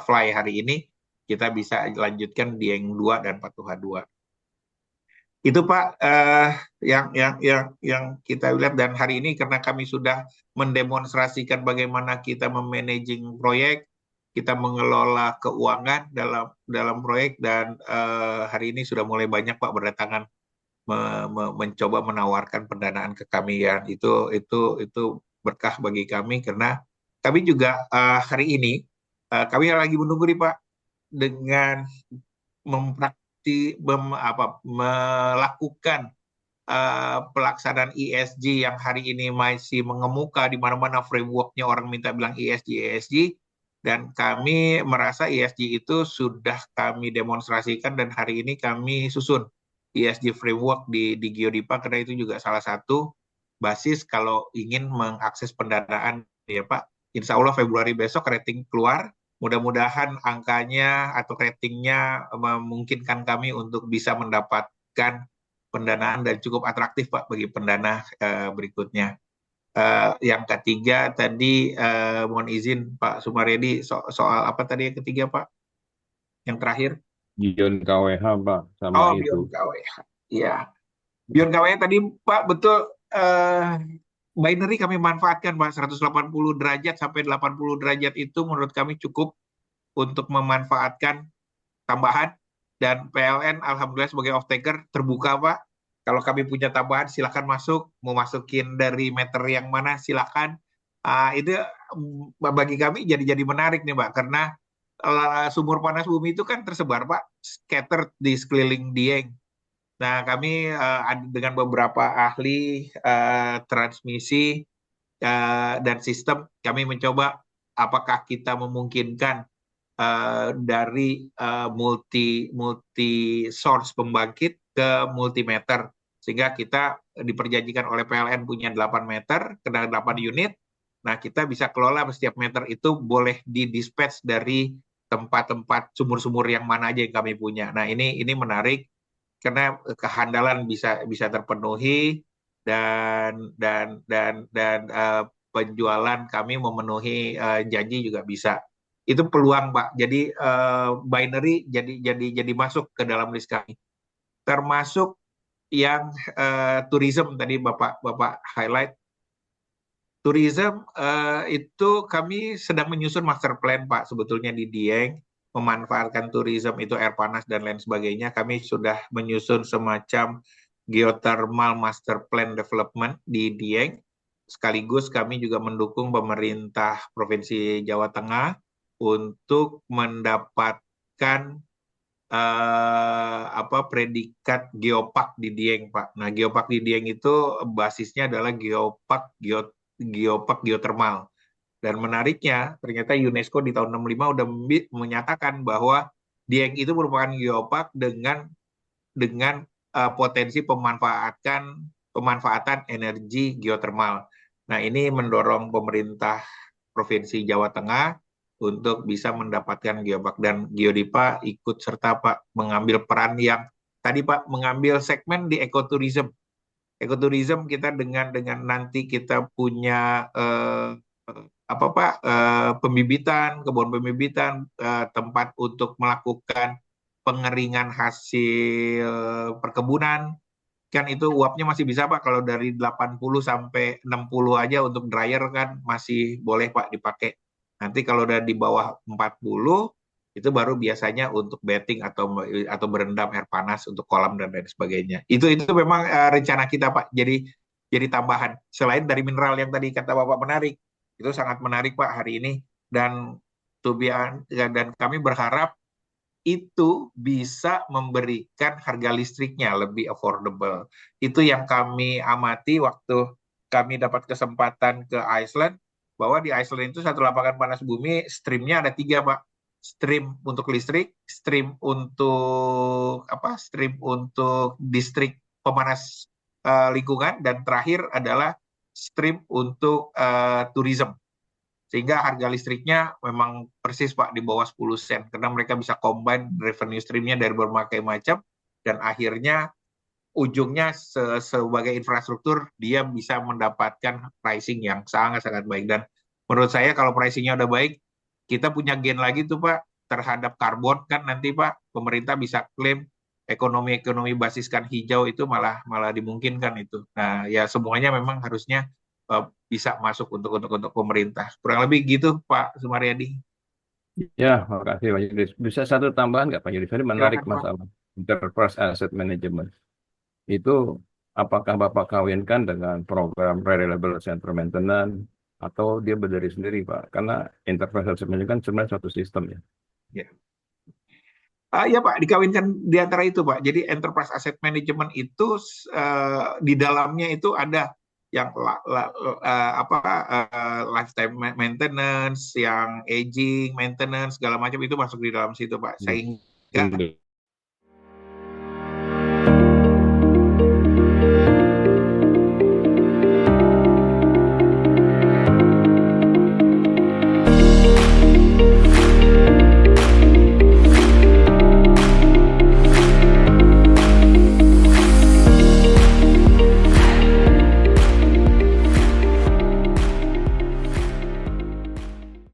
A: fly hari ini, kita bisa lanjutkan Dieng 2 dan Patuha 2. Itu Pak yang kita lihat, dan hari ini karena kami sudah mendemonstrasikan bagaimana kita memanaging proyek, kita mengelola keuangan dalam proyek, dan hari ini sudah mulai banyak Pak berdatangan mencoba menawarkan pendanaan ke kami, ya. Itu berkah bagi kami, karena kami juga hari ini kami lagi menunggu nih Pak dengan melakukan pelaksanaan ESG yang hari ini masih mengemuka di mana-mana, frameworknya orang minta bilang ESG. Dan kami merasa ESG itu sudah kami demonstrasikan, dan hari ini kami susun ESG framework di Geodipa, karena itu juga salah satu basis kalau ingin mengakses pendanaan ya Pak. Insya Allah Februari besok rating keluar, mudah-mudahan angkanya atau ratingnya memungkinkan kami untuk bisa mendapatkan pendanaan dan cukup atraktif Pak bagi pendana berikutnya. Yang ketiga tadi mohon izin Pak Sumaryadi, soal apa tadi yang ketiga Pak? Yang terakhir?
G: Beyond KWH Pak, sama itu.
A: Beyond KWH. Iya. Beyond KWH tadi Pak, betul, binary kami manfaatkan Pak, 180 derajat sampai 80 derajat itu menurut kami cukup untuk memanfaatkan tambahan, dan PLN alhamdulillah sebagai off-taker terbuka Pak. Kalau kami punya tambahan silakan masuk, mau masukin dari meter yang mana silakan. Itu bagi kami jadi menarik nih Pak, karena sumur panas bumi itu kan tersebar Pak, scattered di sekeliling Dieng. Nah, kami dengan beberapa ahli transmisi dan sistem, kami mencoba apakah kita memungkinkan dari multi source pembangkit ke multimeter, sehingga kita diperjanjikan oleh PLN punya 8 meter, kena 8 unit. Nah, kita bisa kelola setiap meter itu boleh di-dispatch dari tempat-tempat sumur-sumur yang mana aja yang kami punya. Nah, ini menarik karena kehandalan bisa terpenuhi, dan penjualan kami memenuhi janji juga bisa. Itu peluang Pak. Jadi binary jadi masuk ke dalam list kami. Termasuk yang tourism tadi Bapak highlight. Tourism itu kami sedang menyusun master plan Pak, sebetulnya di Dieng, memanfaatkan tourism itu air panas dan lain sebagainya. Kami sudah menyusun semacam geothermal master plan development di Dieng. Sekaligus kami juga mendukung pemerintah Provinsi Jawa Tengah untuk mendapatkan predikat geopark di Dieng Pak. Nah, geopark di Dieng itu basisnya adalah geopark geothermal. Dan menariknya ternyata UNESCO di tahun 65 udah menyatakan bahwa Dieng itu merupakan geopark dengan potensi pemanfaatan pemanfaatan energi geotermal. Nah, ini mendorong pemerintah Provinsi Jawa Tengah untuk bisa mendapatkan geobak, dan Geodipa ikut serta Pak mengambil peran yang tadi Pak mengambil segmen di ekoturism. Ekoturism kita dengan nanti kita punya apa Pak, pembibitan, kebun pembibitan, tempat untuk melakukan pengeringan hasil perkebunan, kan itu uapnya masih bisa Pak, kalau dari 80 sampai 60 aja untuk dryer kan masih boleh Pak dipakai. Nanti kalau udah di bawah 40 itu baru biasanya untuk bedding atau berendam air panas untuk kolam dan lain sebagainya. Itu memang rencana kita Pak. Jadi tambahan selain dari mineral yang tadi kata Bapak menarik. Itu sangat menarik Pak hari ini, dan dan kami berharap itu bisa memberikan harga listriknya lebih affordable. Itu yang kami amati waktu kami dapat kesempatan ke Iceland, bahwa di Iceland itu satu lapangan panas bumi, streamnya ada 3, Pak. Stream untuk listrik, stream untuk distrik pemanas lingkungan, dan terakhir adalah stream untuk tourism. Sehingga harga listriknya memang persis Pak di bawah 10 sen, karena mereka bisa combine revenue streamnya dari berbagai macam, dan akhirnya ujungnya sebagai infrastruktur dia bisa mendapatkan pricing yang sangat-sangat baik. Dan menurut saya kalau pricingnya udah baik, kita punya gain lagi tuh Pak terhadap karbon, kan nanti Pak pemerintah bisa klaim ekonomi basiskan hijau itu malah dimungkinkan itu. Nah ya semuanya memang harusnya bisa masuk untuk pemerintah. Kurang lebih gitu Pak Sumaryadi.
G: Ya, makasih Pak Yudis. Bisa satu tambahan nggak Pak Yudis? Ini menarik
A: Silakan, Pak.
G: masalah enterprise asset management. Itu apakah Bapak kawinkan dengan program reliable center maintenance atau dia berdiri sendiri Pak? Karena enterprise asset management kan sebenarnya suatu sistem ya.
A: Ya. Ya Pak, dikawinkan di antara itu Pak. Jadi enterprise asset management itu di dalamnya itu ada yang lifetime maintenance, yang aging maintenance segala macam itu masuk di dalam situ Pak. Sehingga